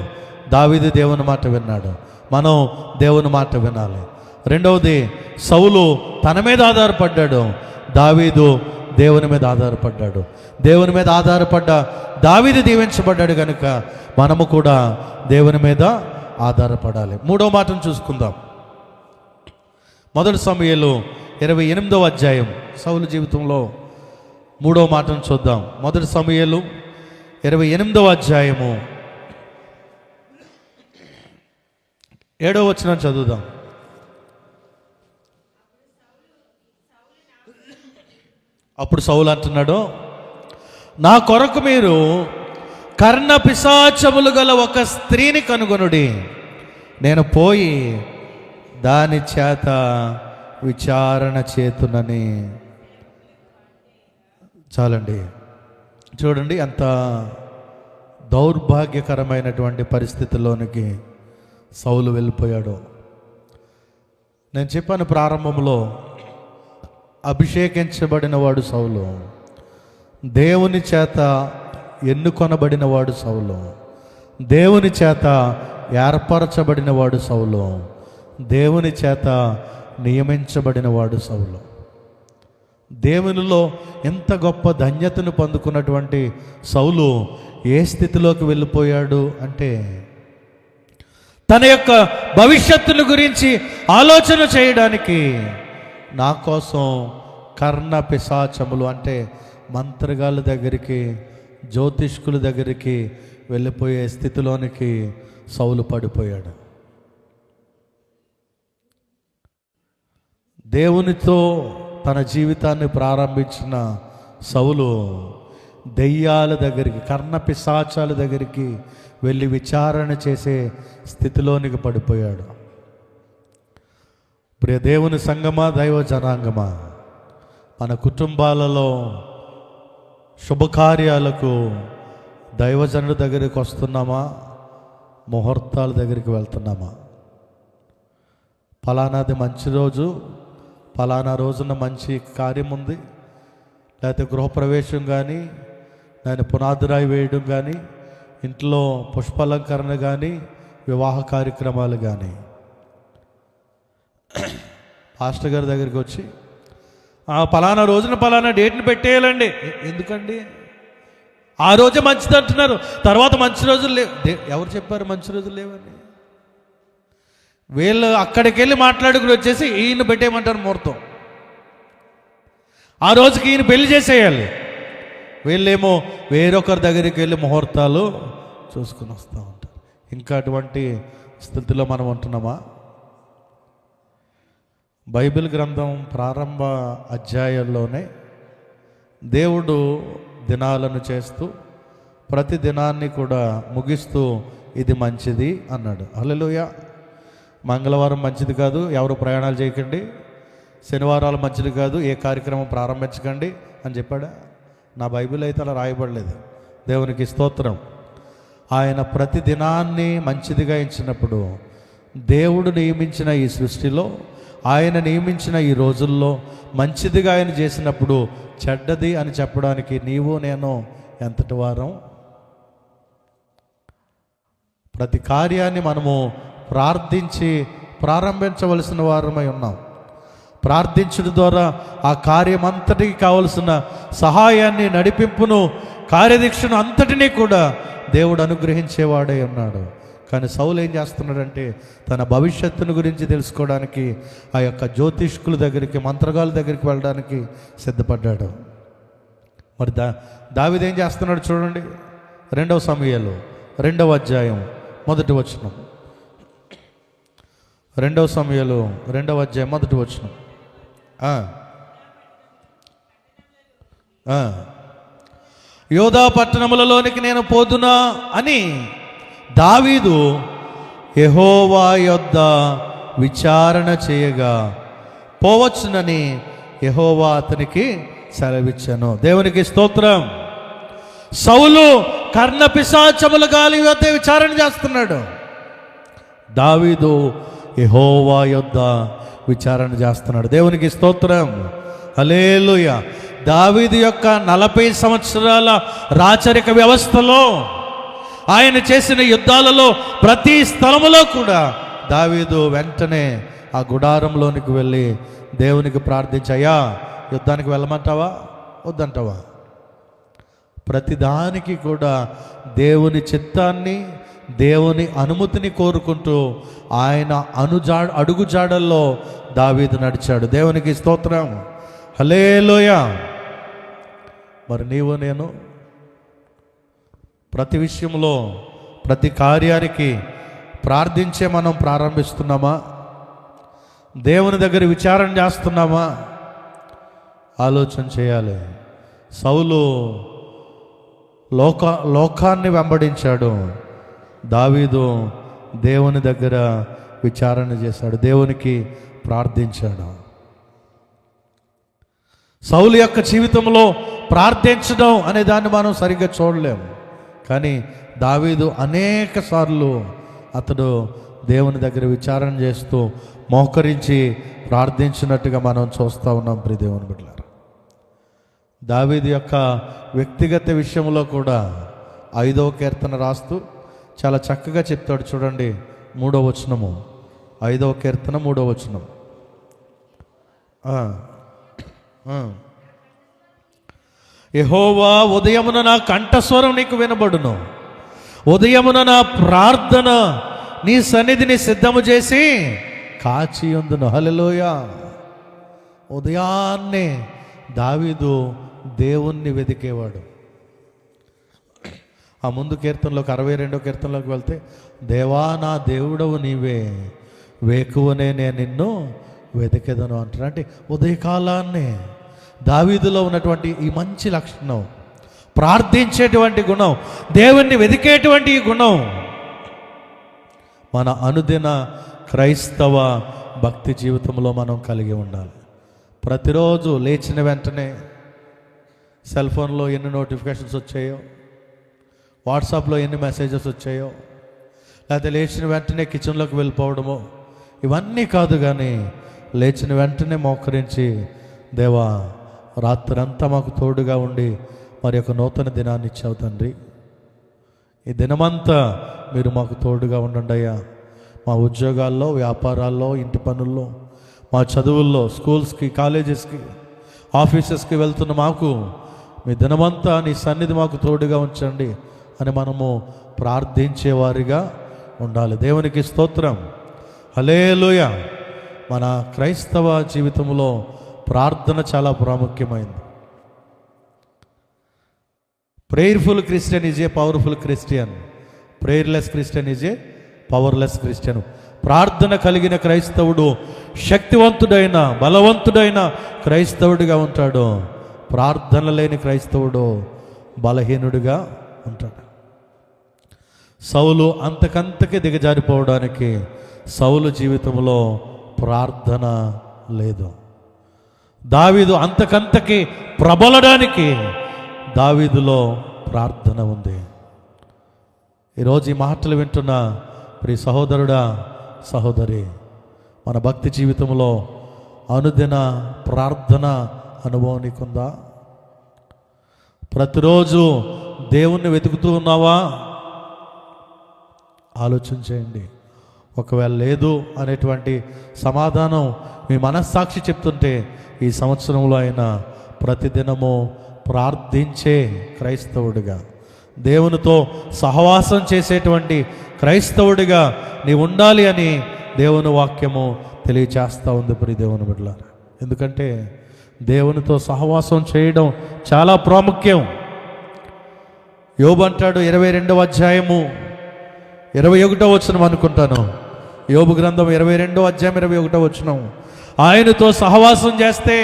దావీదు దేవుని మాట విన్నాడు. మనం దేవుని మాట వినాలి. రెండవది, సౌలు తన మీద ఆధారపడ్డాడు, దావీదు దేవుని మీద ఆధారపడ్డాడు. దేవుని మీద ఆధారపడ్డ దావీదు దీవించబడ్డాడు కనుక మనము కూడా దేవుని మీద ఆధారపడాలి. 3వ మాటను చూసుకుందాం. 1 సమూయేలు 28వ అధ్యాయం, సౌలు జీవితంలో 3వ మాటను చూద్దాం. 1 సమూయేలు 28వ అధ్యాయము 7వ వచనం చదువుదాం. అప్పుడు సౌలు అంటున్నాడు, నా కొరకు మీరు కర్ణ పిశాచములు గల ఒక స్త్రీని కనుగొనుడి, నేను పోయి దాని చేత విచారణ చేతునని. చాలండి. చూడండి ఎంత దౌర్భాగ్యకరమైనటువంటి పరిస్థితుల్లోనికి సౌలు వెళ్ళిపోయాడు. నేను చెప్పాను ప్రారంభంలో, అభిషేకించబడిన వాడు సౌలు, దేవుని చేత ఎన్నుకొనబడిన వాడు సౌలు, దేవుని చేత ఏర్పరచబడిన వాడు సౌలు, దేవుని చేత నియమించబడిన వాడు సౌలు. దేవునిలో ఎంత గొప్ప ధన్యతను పొందుకున్నటువంటి సౌలు ఏ స్థితిలోకి వెళ్ళిపోయాడు అంటే, తన యొక్క భవిష్యత్తును గురించి ఆలోచన చేయడానికి నా కోసం కర్ణ పిశాచములు అంటే మంత్రగాళ్ళ దగ్గరికి, జ్యోతిష్కుల దగ్గరికి వెళ్ళిపోయే స్థితిలోనికి సౌలు పడిపోయాడు. దేవునితో తన జీవితాన్ని ప్రారంభించిన సౌలు దెయ్యాల దగ్గరికి, కర్ణ పిశాచాల దగ్గరికి వెళ్ళి విచారణ చేసే స్థితిలోనికి పడిపోయాడు. ప్రియ దేవుని సంగమా, దైవ జనాంగమా, మన కుటుంబాలలో శుభకార్యాలకు దైవజనుడి దగ్గరికి వస్తున్నామా, ముహూర్తాల దగ్గరికి వెళ్తున్నామా? ఫలానాది మంచి రోజు, ఫలానా రోజున మంచి కార్యం ఉంది, లేకపోతే గృహప్రవేశం కానీ, దాని పునాదిరాయి వేయడం కానీ, ఇంట్లో పుష్పాలంకరణ కానీ, వివాహ కార్యక్రమాలు కానీ, పాస్టర్ గారి దగ్గరికి వచ్చి ఫలానా రోజున ఫలానా డేట్ని పెట్టేయాలండి. ఎందుకండి? ఆ రోజే మంచిది అంటున్నారు, తర్వాత మంచి రోజులు లేవు. ఎవరు చెప్పారు మంచి రోజులు లేవని? వీళ్ళు అక్కడికి వెళ్ళి మాట్లాడుకుని వచ్చేసి ఈయన పెట్టేయమంటారు ముహూర్తం. ఆ రోజుకి ఈయన పెళ్లి చేసేయాలి. వీళ్ళేమో వేరొకరి దగ్గరికి వెళ్ళి ముహూర్తాలు చూసుకుని వస్తూ ఉంటారు. ఇంకా అటువంటి స్థితిలో మనం ఉంటున్నామా? బైబిల్ గ్రంథం ప్రారంభ అధ్యాయాల్లోనే దేవుడు దినాలను చేస్తూ ప్రతి దినాన్ని కూడా ముగిస్తూ ఇది మంచిది అన్నాడు. హల్లెలూయా. మంగళవారం మంచిది కాదు, ఎవరు ప్రయాణాలు చేయకండి, శనివారాలు మంచిది కాదు, ఏ కార్యక్రమం ప్రారంభించకండి అని చెప్పాడా? నా బైబిల్ అయితే అలా రాయబడలేదు. దేవునికి స్తోత్రం. ఆయన ప్రతి దినాన్ని మంచిదిగా ఎంచినప్పుడు, దేవుడు నియమించిన ఈ సృష్టిలో, ఆయన నియమించిన ఈ రోజుల్లో మంచిదిగా ఆయన చేసినప్పుడు చెడ్డది అని చెప్పడానికి నీవు నేను ఎంతటి వారం? ప్రతి కార్యాన్ని మనము ప్రార్థించి ప్రారంభించవలసిన వారమై ఉన్నాం. ప్రార్థించడం ద్వారా ఆ కార్యం అంతటికి కావలసిన సహాయాన్ని, నడిపింపును, కార్యదీక్షను అంతటినీ కూడా దేవుడు అనుగ్రహించేవాడే ఉన్నాడు. కానీ సౌలు ఏం చేస్తున్నాడంటే, తన భవిష్యత్తును గురించి తెలుసుకోవడానికి ఆ యొక్క జ్యోతిష్కుల దగ్గరికి, మంత్రగాళ్ళ దగ్గరికి వెళ్ళడానికి సిద్ధపడ్డాడు. మరి దావీదు ఏం చేస్తున్నాడు చూడండి. 2వ సమూయేలు 2వ అధ్యాయం 1వ వచనం. 2వ సమూయేలు 2వ అధ్యాయం 1వ వచనం. యోధా పట్టణములలోనికి నేను పోదునా అని దావీదు యెహోవా యొద్ద విచారణ చేయగా పోవచ్చునని యెహోవా అతనికి సెలవిచ్చాను. దేవునికి స్తోత్రం. సౌలు కర్ణపిశాచముల గాలి వద్ద విచారణ చేస్తున్నాడు. దావీదు యెహోవా యొద్ద విచారణ చేస్తున్నాడు. దేవునికి స్తోత్రం, హల్లెలూయా. దావీదు యొక్క 40 సంవత్సరాల రాచరిక వ్యవస్థలో, ఆయన చేసిన యుద్ధాలలో ప్రతి స్థలములో కూడా దావీదు వెంటనే ఆ గుడారంలోనికి వెళ్ళి దేవునికి ప్రార్థించయ్యా, యుద్ధానికి వెళ్ళమంటావా వద్దంటావా? ప్రతిదానికి కూడా దేవుని చిత్తాన్ని, దేవుని అనుమతిని కోరుకుంటూ ఆయన అడుగుజాడల్లో దావీదు నడిచాడు. దేవునికి స్తోత్రం, హల్లెలూయా. మరి నీవు నేను ప్రతి విషయంలో, ప్రతి కార్యానికి ప్రార్థించే మనం ప్రారంభిస్తున్నామా? దేవుని దగ్గర విచారణ చేస్తున్నామా? ఆలోచన చేయాలి. సౌలు లోకాన్ని వెంబడించాడు, దావీదు దేవుని దగ్గర విచారణ చేశాడు, దేవునికి ప్రార్థించాడు. సౌలు యొక్క జీవితంలో ప్రార్థించడం అనే దాన్ని మనం సరిగ్గా చూడలేము, కానీ దావీదు అనేక సార్లు అతడు దేవుని దగ్గర విచారణ చేస్తూ మోకరించి ప్రార్థించినట్టుగా మనం చూస్తూ ఉన్నాం. ప్రియ దేవుని బిడ్డలారా, దావీదు యొక్క వ్యక్తిగత విషయంలో కూడా 5వ కీర్తన రాస్తూ చాలా చక్కగా చెప్తాడు. చూడండి 3వ వచనము, 5వ కీర్తన 3వ వచనం. యెహోవా, ఉదయమున నా కంఠస్వరం నీకు వినబడును, ఉదయమున నా ప్రార్థన నీ సన్నిధిని సిద్ధము చేసి కాచి ఉందును. హల్లెలూయా. ఉదయాన్నే దావీదు దేవుణ్ణి వెతికేవాడు. ఆ ముందు కీర్తనలోకి 62వ కీర్తనలోకి వెళ్తే, దేవా నా దేవుడవు నీవే, వేకువనే నేను నిన్ను వెతికెదను అంటారు. అంటే ఉదయకాలాన్నే దావీదులో ఉన్నటువంటి ఈ మంచి లక్షణం, ప్రార్థించేటువంటి గుణం, దేవుణ్ణి వెతికేటువంటి ఈ గుణం మన అనుదిన క్రైస్తవ భక్తి జీవితంలో మనం కలిగి ఉండాలి. ప్రతిరోజు లేచిన వెంటనే సెల్ ఫోన్లో ఎన్ని నోటిఫికేషన్స్ వచ్చాయో, వాట్సాప్లో ఎన్ని మెసేజెస్ వచ్చాయో, లేకపోతే లేచిన వెంటనే కిచెన్లోకి వెళ్ళిపోవడమో, ఇవన్నీ కాదు, కానీ లేచిన వెంటనే మోకరించి, దేవా రాత్రంతా మాకు తోడుగా ఉండి మరి ఒక నూతన దినాన్ని ఇచ్చావు తండ్రి, ఈ దినమంతా మీరు మాకు తోడుగా ఉండండి అయ్యా. మా ఉద్యోగాల్లో, వ్యాపారాల్లో, ఇంటి పనుల్లో, మా చదువుల్లో, స్కూల్స్కి, కాలేజెస్కి, ఆఫీసెస్కి వెళ్తున్న మాకు మీ దినమంతా నీ సన్నిధి మాకు తోడుగా ఉంచండి అని మనము ప్రార్థించేవారిగా ఉండాలి. దేవునికి స్తోత్రం, హల్లెలూయా. మన క్రైస్తవ జీవితంలో ప్రార్థన చాలా ప్రాముఖ్యమైంది. Prayerful Christian is a powerful Christian, prayerless Christian is a powerless Christian. ప్రార్థన కలిగిన క్రైస్తవుడు శక్తివంతుడైన, బలవంతుడైన క్రైస్తవుడిగా ఉంటాడు. ప్రార్థన లేని క్రైస్తవుడు బలహీనుడిగా ఉంటాడు. సౌలు అంతకంతకి దిగజారిపోవడానికి సౌలు జీవితంలో ప్రార్థన లేదు. దావీదు అంతకంతకి ప్రబలడానికి దావీదులో ప్రార్థన ఉంది. ఈరోజు ఈ మాటలు వింటున్న ప్రియ సహోదరుడా, సహోదరి, మన భక్తి జీవితంలో అనుదిన ప్రార్థన అనుభవం నీకుందా? ప్రతిరోజు దేవుణ్ణి వెతుకుతూ ఉన్నావా? ఆలోచన చేయండి. ఒకవేళ లేదు అనేటువంటి సమాధానం మీ మనస్సాక్షి చెప్తుంటే, ఈ సంవత్సరంలో అయినా ప్రతిదినము ప్రార్థించే క్రైస్తవుడిగా, దేవునితో సహవాసం చేసేటువంటి క్రైస్తవుడిగా నీవు ఉండాలి అని దేవుని వాక్యము తెలియచేస్తూ ఉంది ప్రియ దేవుని బిడ్డలారా. ఎందుకంటే దేవునితో సహవాసం చేయడం చాలా ప్రాముఖ్యం. యోబు అంటాడు 22వ అధ్యాయము 21వ వచనం అనుకుంటాను, యోబు గ్రంథం 22వ అధ్యాయం 21వ వచనం, ఆయనతో సహవాసం చేస్తే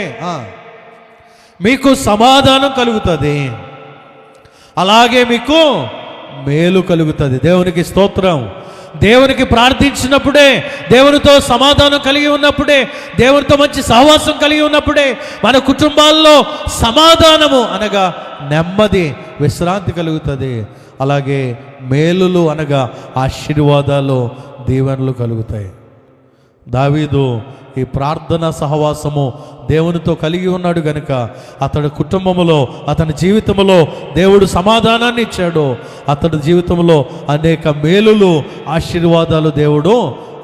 మీకు సమాధానం కలుగుతుంది, అలాగే మీకు మేలు కలుగుతుంది. దేవునికి స్తోత్రం. దేవునికి ప్రార్థించినప్పుడే, దేవునితో సమాధానం కలిగి ఉన్నప్పుడే, దేవునితో మంచి సహవాసం కలిగి ఉన్నప్పుడే మన కుటుంబాల్లో సమాధానము అనగా నెమ్మది విశ్రాంతి కలుగుతుంది. అలాగే మేలులు అనగా ఆశీర్వాదాలు, దీవెనలు కలుగుతాయి. దావీదు ఈ ప్రార్థన సహవాసము దేవునితో కలిగి ఉన్నాడు గనుక అతడి కుటుంబములో, అతని జీవితంలో దేవుడు సమాధానాన్ని ఇచ్చాడు. అతడి జీవితంలో అనేక మేలులు, ఆశీర్వాదాలు దేవుడు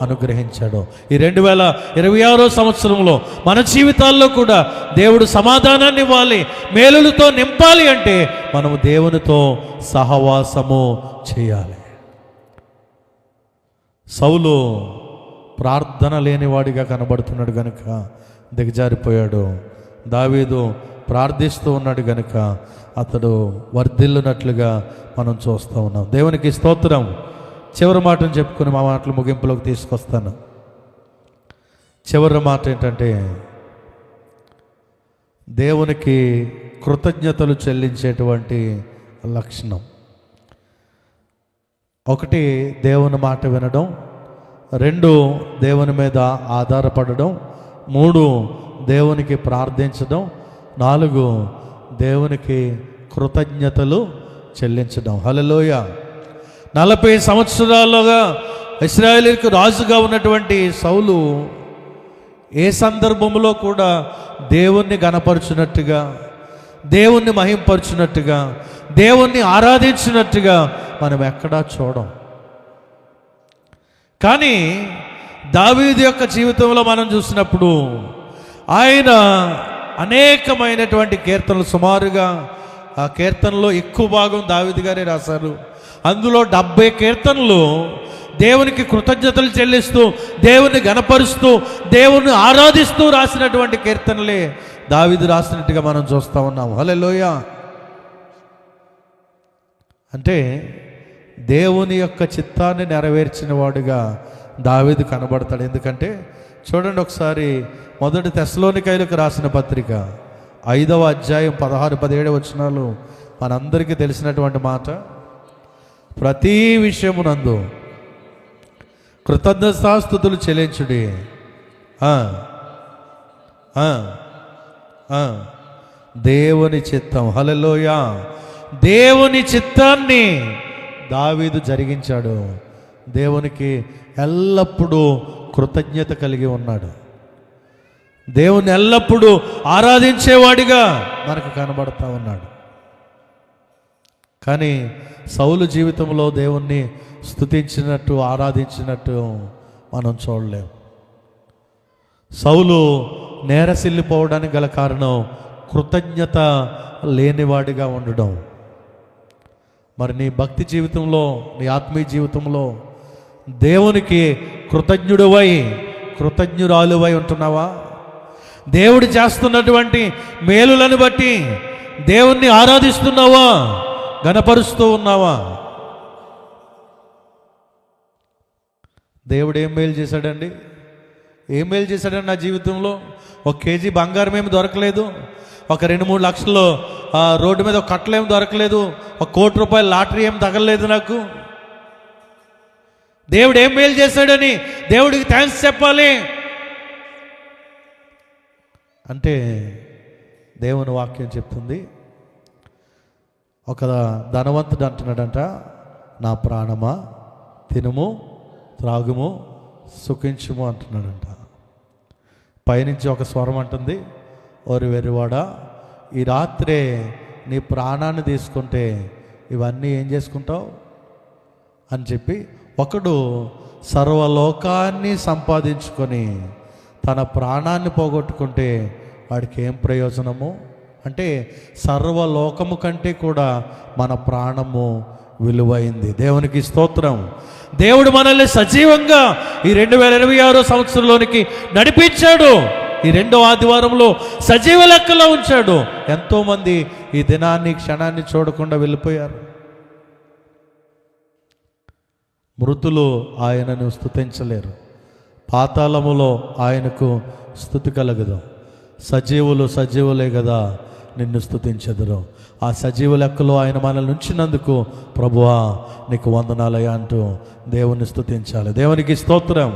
అనుగ్రహించాడు. ఈ 2026 సంవత్సరంలో మన జీవితాల్లో కూడా దేవుడు సమాధానాన్ని ఇవ్వాలి, మేలులతో నింపాలి అంటే మనము దేవునితో సహవాసము చేయాలి. సౌలు ప్రార్థన లేనివాడిగా కనబడుతున్నాడు గనుక దిగజారిపోయాడు. దావీదు ప్రార్థిస్తూ ఉన్నాడు గనుక అతడు వర్ధిల్లునట్లుగా మనం చూస్తూ ఉన్నాం. దేవునికి స్తోత్రం. చివరి మాటను చెప్పుకుని మా మాటలు ముగింపులోకి తీసుకొస్తాను. చివరి మాట ఏంటంటే, దేవునికి కృతజ్ఞతలు చెల్లించేటువంటి లక్షణం. 1 దేవుని మాట వినడం, 2 దేవుని మీద ఆధారపడడం, 3 దేవునికి ప్రార్థించడం, 4 దేవునికి కృతజ్ఞతలు చెల్లించడం. హల్లెలూయా. 40 సంవత్సరాలుగా ఇశ్రాయేలుకు రాజుగా ఉన్నటువంటి సౌలు ఏ సందర్భంలో కూడా దేవుణ్ణి గణపరచునట్టుగా, దేవుణ్ణి మహింపరచునట్టుగా, దేవుణ్ణి ఆరాధించినట్టుగా మనం ఎక్కడా చూడం. కానీ దావీదు యొక్క జీవితంలో మనం చూసినప్పుడు ఆయన అనేకమైనటువంటి కీర్తనలు, సుమారుగా ఆ కీర్తనలో ఎక్కువ భాగం దావీదు గారే రాశారు. అందులో 70 కీర్తనలు దేవునికి కృతజ్ఞతలు చెల్లిస్తూ, దేవుని గణపరుస్తూ, దేవుని ఆరాధిస్తూ రాసినటువంటి కీర్తనలే దావీదు రాసినట్టుగా మనం చూస్తూ ఉన్నాం. హల్లెలూయా. అంటే దేవుని యొక్క చిత్తాన్ని నెరవేర్చిన వాడుగా దావీదు కనబడతాడు. ఎందుకంటే చూడండి ఒకసారి 1 తెస్సలోనికైలకు రాసిన పత్రిక 5వ అధ్యాయం 16-17 వచనాలు మనందరికీ తెలిసినటువంటి మాట. ప్రతి విషయమునందు కృతజ్ఞతాస్తుతులు చెల్లించుడి, దేవుని చిత్తం. హల్లెలూయా. దేవుని చిత్తాన్ని దావీదు జరిగించాడు. దేవునికి ఎల్లప్పుడూ కృతజ్ఞత కలిగి ఉన్నాడు. దేవుని ఎల్లప్పుడూ ఆరాధించేవాడిగా మనకు కనబడతా ఉన్నాడు. కానీ సౌలు జీవితంలో దేవుణ్ణి స్తుతించినట్టు, ఆరాధించినట్టు మనం చూడలేం. సౌలు నేరసిల్లిపోవడానికి గల కారణం కృతజ్ఞత లేనివాడిగా ఉండడం. మరి నీ భక్తి జీవితంలో, నీ ఆత్మీయ జీవితంలో దేవునికి కృతజ్ఞుడివై, కృతజ్ఞురాలువై ఉంటున్నావా? దేవుడు చేస్తున్నటువంటి మేలులను బట్టి దేవుణ్ణి ఆరాధిస్తున్నావా? గణపరుస్తూ ఉన్నావా? దేవుడు ఏం మేలు చేశాడండి? ఏం మేలు చేశాడండి నా జీవితంలో? 1 కేజీ బంగారం ఏమి దొరకలేదు, ఒక 2-3 లక్షలు రోడ్డు మీద ఒక కట్టలు ఏమి దొరకలేదు, 1 కోటి రూపాయల లాటరీ ఏమి తగలలేదు నాకు. దేవుడు ఏం మేలు చేశాడని దేవుడికి థ్యాంక్స్ చెప్పాలి అంటే దేవుని వాక్యం చెప్తుంది. ఒక ధనవంతుడు అంటున్నాడంట, నా ప్రాణమా తినుము త్రాగుము సుఖించుము అంటున్నాడంట. పైనుంచి ఒక స్వరం అంటుంది, ఓరి వెర్రివాడా, ఈ రాత్రే నీ ప్రాణాన్ని తీసుకుంటే ఇవన్నీ ఏం చేసుకుంటావు అని చెప్పి, ఒకడు సర్వలోకాన్ని సంపాదించుకొని తన ప్రాణాన్ని పోగొట్టుకుంటే వాడికి ఏం ప్రయోజనము? అంటే సర్వలోకము కంటే కూడా మన ప్రాణము విలువైంది. దేవునికి స్తోత్రం. దేవుడు మనల్ని సజీవంగా ఈ 2026 సంవత్సరంలోనికి నడిపించాడు. ఈ 2వ ఆదివారంలో సజీవ లెక్కలో ఉంచాడు. ఎంతోమంది ఈ దినాన్ని, క్షణాన్ని చూడకుండా వెళ్ళిపోయారు. మృతులు ఆయనను స్తుతించలేరు, పాతాళములో ఆయనకు స్తుతి కలగదు. సజీవులు సజీవులే కదా నిన్ను స్తుతించెదరు. ఆ సజీవ లెక్కలో ఆయన మనల్ని ఉంచినందుకు ప్రభువా నీకు వందనాలయ్యా అంటూ దేవుని స్తుతించాలి. దేవునికి స్తోత్రం.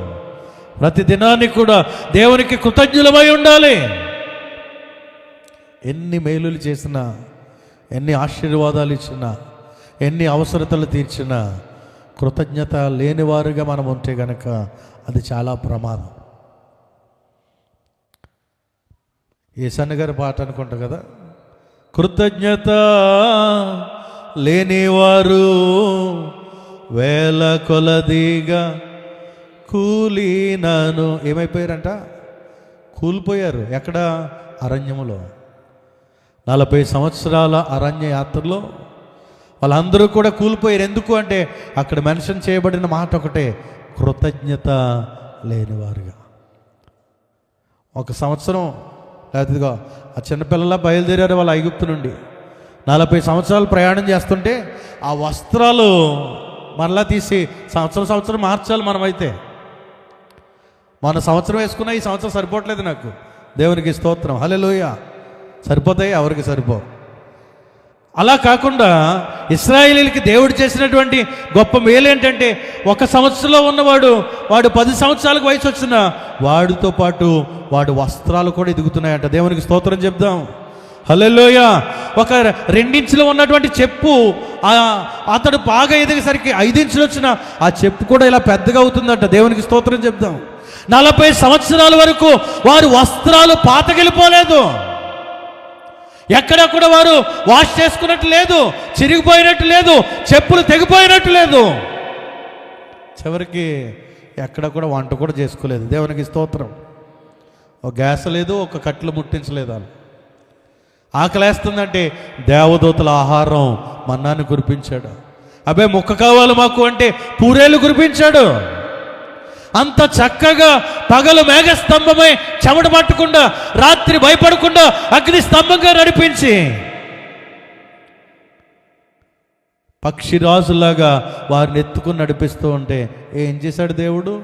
ప్రతి దినాన్ని కూడా దేవునికి కృతజ్ఞులమై ఉండాలి. ఎన్ని మేలులు చేసినా, ఎన్ని ఆశీర్వాదాలు ఇచ్చినా, ఎన్ని అవసరతలు తీర్చినా కృతజ్ఞత లేనివారుగా మనం ఉంటే గనక అది చాలా ప్రమాదం. ఏసన్న గారి పాట అనుకుంటా కదా, కృతజ్ఞత లేనివారు వేల కొలదిగా కూలినను. ఏమైపోయారంట? కూలిపోయారు. ఎక్కడ? అరణ్యములో. 40 సంవత్సరాల అరణ్య యాత్రలో వాళ్ళందరూ కూడా కూలిపోయారు. ఎందుకు అంటే అక్కడ మెన్షన్ చేయబడిన మాట ఒకటే, కృతజ్ఞత లేనివారుగా. 1 సంవత్సరం లేకపోతే ఆ చిన్నపిల్లలా బయలుదేరారు వాళ్ళ ఐగుప్తు నుండి. 40 సంవత్సరాలు ప్రయాణం చేస్తుంటే ఆ వస్త్రాలు మరలా తీసి సంవత్సరం మార్చాలి. మనమైతే మన సంవత్సరం వేసుకున్నా ఈ సంవత్సరం సరిపోవట్లేదు నాకు. దేవునికి స్తోత్రం, హల్లెలూయా. సరిపోతాయి, ఎవరికి సరిపో. అలా కాకుండా ఇశ్రాయేలీయులకి దేవుడు చేసినటువంటి గొప్ప మేలు ఏంటంటే, 1 సంవత్సరంలో ఉన్నవాడు 10 సంవత్సరాలకు వయసు వచ్చిన వాడితో పాటు వాడి వస్త్రాలు కూడా ఎదుగుతున్నాయంట. దేవునికి స్తోత్రం చెప్దాం, హల్లెలూయా. 2 ఇంచులు ఉన్నటువంటి చెప్పు అతడు బాగా ఎదిగేసరికి 5 ఇంచులు వచ్చిన ఆ చెప్పు కూడా ఇలా పెద్దగా అవుతుందంట. దేవునికి స్తోత్రం చెప్దాం. 40 సంవత్సరాల వరకు వారు వస్త్రాలు పాతకెళ్ళిపోలేదు. ఎక్కడ వారు వాష్ చేసుకున్నట్టు లేదు, చిరిగిపోయినట్టు లేదు, చెప్పులు తెగిపోయినట్టు లేదు. చివరికి ఎక్కడ కూడా వంట కూడా చేసుకోలేదు. దేవునికి స్తోత్రం. ఒక గ్యాస్ లేదు, ఒక కట్టెలు ముట్టించలేదు. వాళ్ళు ఆకలేస్తుందంటే దేవదూతల ఆహారం మన్నాన్ని కురిపించాడు. అబ్బే ముక్క కావాలి మాకు అంటే పూరేలు కురిపించాడు. అంత చక్కగా పగలు మేఘస్తంభమై చెమట పట్టకుండా, రాత్రి భయపడకుండా అగ్ని స్తంభంగా నడిపించి పక్షిరాజులాగా వారిని ఎత్తుకుని నడిపిస్తూ ఉంటే ఏం చేశాడు దేవుడు?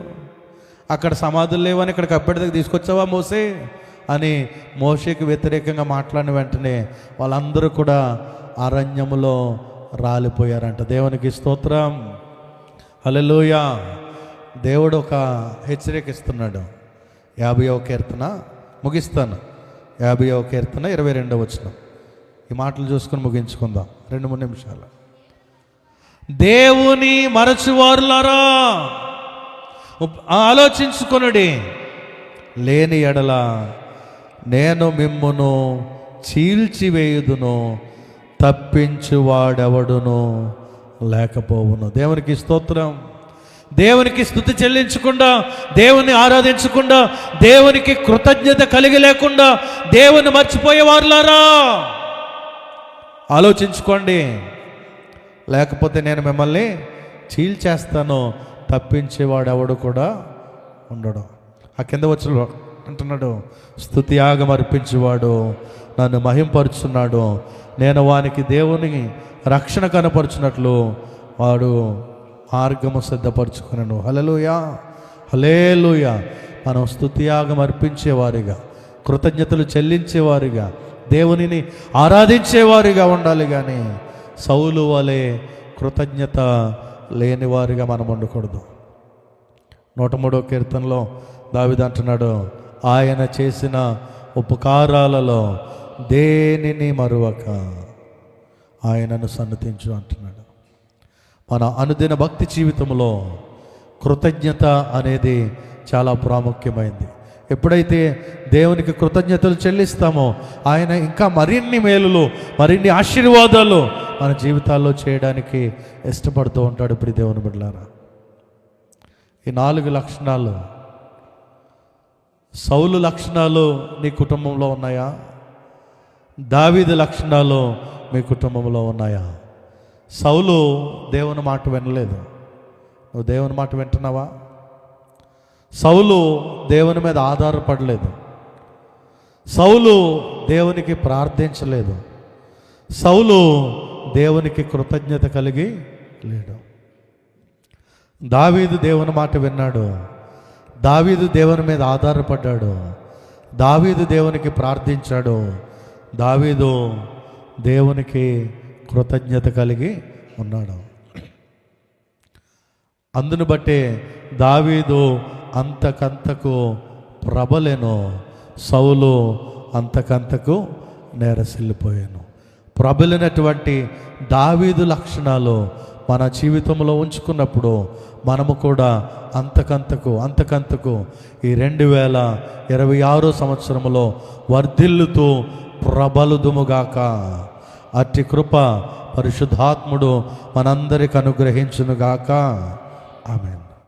అక్కడ సమాధులు లేవని ఇక్కడ కప్పెడి దగ్గర తీసుకొచ్చావా మోసే అని మోషేకి వ్యతిరేకంగా మాట్లాడిన వెంటనే వాళ్ళందరూ కూడా అరణ్యములో రాలిపోయారంట. దేవునికి స్తోత్రం, హల్లెలూయా. దేవుడు ఒక హెచ్చరిక ఇస్తున్నాడు. 50వ కీర్తన ముగిస్తాను. 50వ కీర్తన 22వ వచనం. ఈ మాటలు చూసుకొని ముగించుకుందాం 2-3 నిమిషాలు. దేవుని మరచువారులారా ఆలోచించుకొనుడి, లేని ఎడల నేను మిమ్మును చీల్చివేయుదును, తప్పించువాడెవడును లేకపోవును. దేవునికి స్తోత్రం. దేవునికి స్తుతి చెల్లించకుండా, దేవుని ఆరాధించకుండా, దేవునికి కృతజ్ఞత కలిగి లేకుండా దేవుని మర్చిపోయేవారులారా ఆలోచించుకోండి. లేకపోతే నేను మిమ్మల్ని చీల్చేస్తాను, తప్పించేవాడు ఎవడు కూడా ఉండడు. ఆ కింద వచ్చి అంటున్నాడు, స్తుతి యాగం అర్పించేవాడు నన్ను మహింపరుచున్నాడు, నేను వానికి దేవుని రక్షణ కనపరుచున్నట్లు వాడు మార్గము సిద్ధపరచుకున్నాను. హల్లెలూయా, హల్లెలూయా. మనం స్తుతియాగం అర్పించేవారిగా, కృతజ్ఞతలు చెల్లించేవారిగా, దేవునిని ఆరాధించేవారిగా ఉండాలి. కానీ సౌలు వలె కృతజ్ఞత లేనివారిగా మనం ఉండకూడదు. 103వ కీర్తనలో దావీదు అంటున్నాడు, ఆయన చేసిన ఉపకారాలలో దేనిని మరువక ఆయనను సన్నతించు అంటున్నాడు. మన అనుదిన భక్తి జీవితంలో కృతజ్ఞత అనేది చాలా ప్రాముఖ్యమైంది. ఎప్పుడైతే దేవునికి కృతజ్ఞతలు చెల్లిస్తామో ఆయన ఇంకా మరిన్ని మేలులు, మరిన్ని ఆశీర్వాదాలు మన జీవితాల్లో చేయడానికి ఇష్టపడుతూ ఉంటాడు. ఇప్పుడు దేవుని బిడ్డలారా, ఈ 4 లక్షణాలు, సౌలు లక్షణాలు నీ కుటుంబంలో ఉన్నాయా? దావీదు లక్షణాలు మీ కుటుంబంలో ఉన్నాయా? సౌలు దేవుని మాట వినలేదు. నువ్వు దేవుని మాట వింటున్నావా? సౌలు దేవుని మీద ఆధారపడలేదు. సౌలు దేవునికి ప్రార్థించలేదు. సౌలు దేవునికి కృతజ్ఞత కలిగి లేడు. దావీదు దేవుని మాట విన్నాడు. దావీదు దేవుని మీద ఆధారపడ్డాడు. దావీదు దేవునికి ప్రార్థించాడు. దావీదు దేవునికి కృతజ్ఞత కలిగి ఉన్నాడు. అందును బట్టే దావీదు అంతకంతకు ప్రబలెను, సౌలు అంతకంతకు నేరసిల్లిపోయాను. ప్రబలినటువంటి దావీదు లక్షణాలు మన జీవితంలో ఉంచుకున్నప్పుడు మనము కూడా అంతకంతకు ఈ 2026 సంవత్సరంలో వర్ధిల్లుతూ ప్రబలుదుముగాక. అట్టి కృప పరిశుద్ధాత్ముడు మనందరికి అనుగ్రహించునుగాక. ఆమేన్.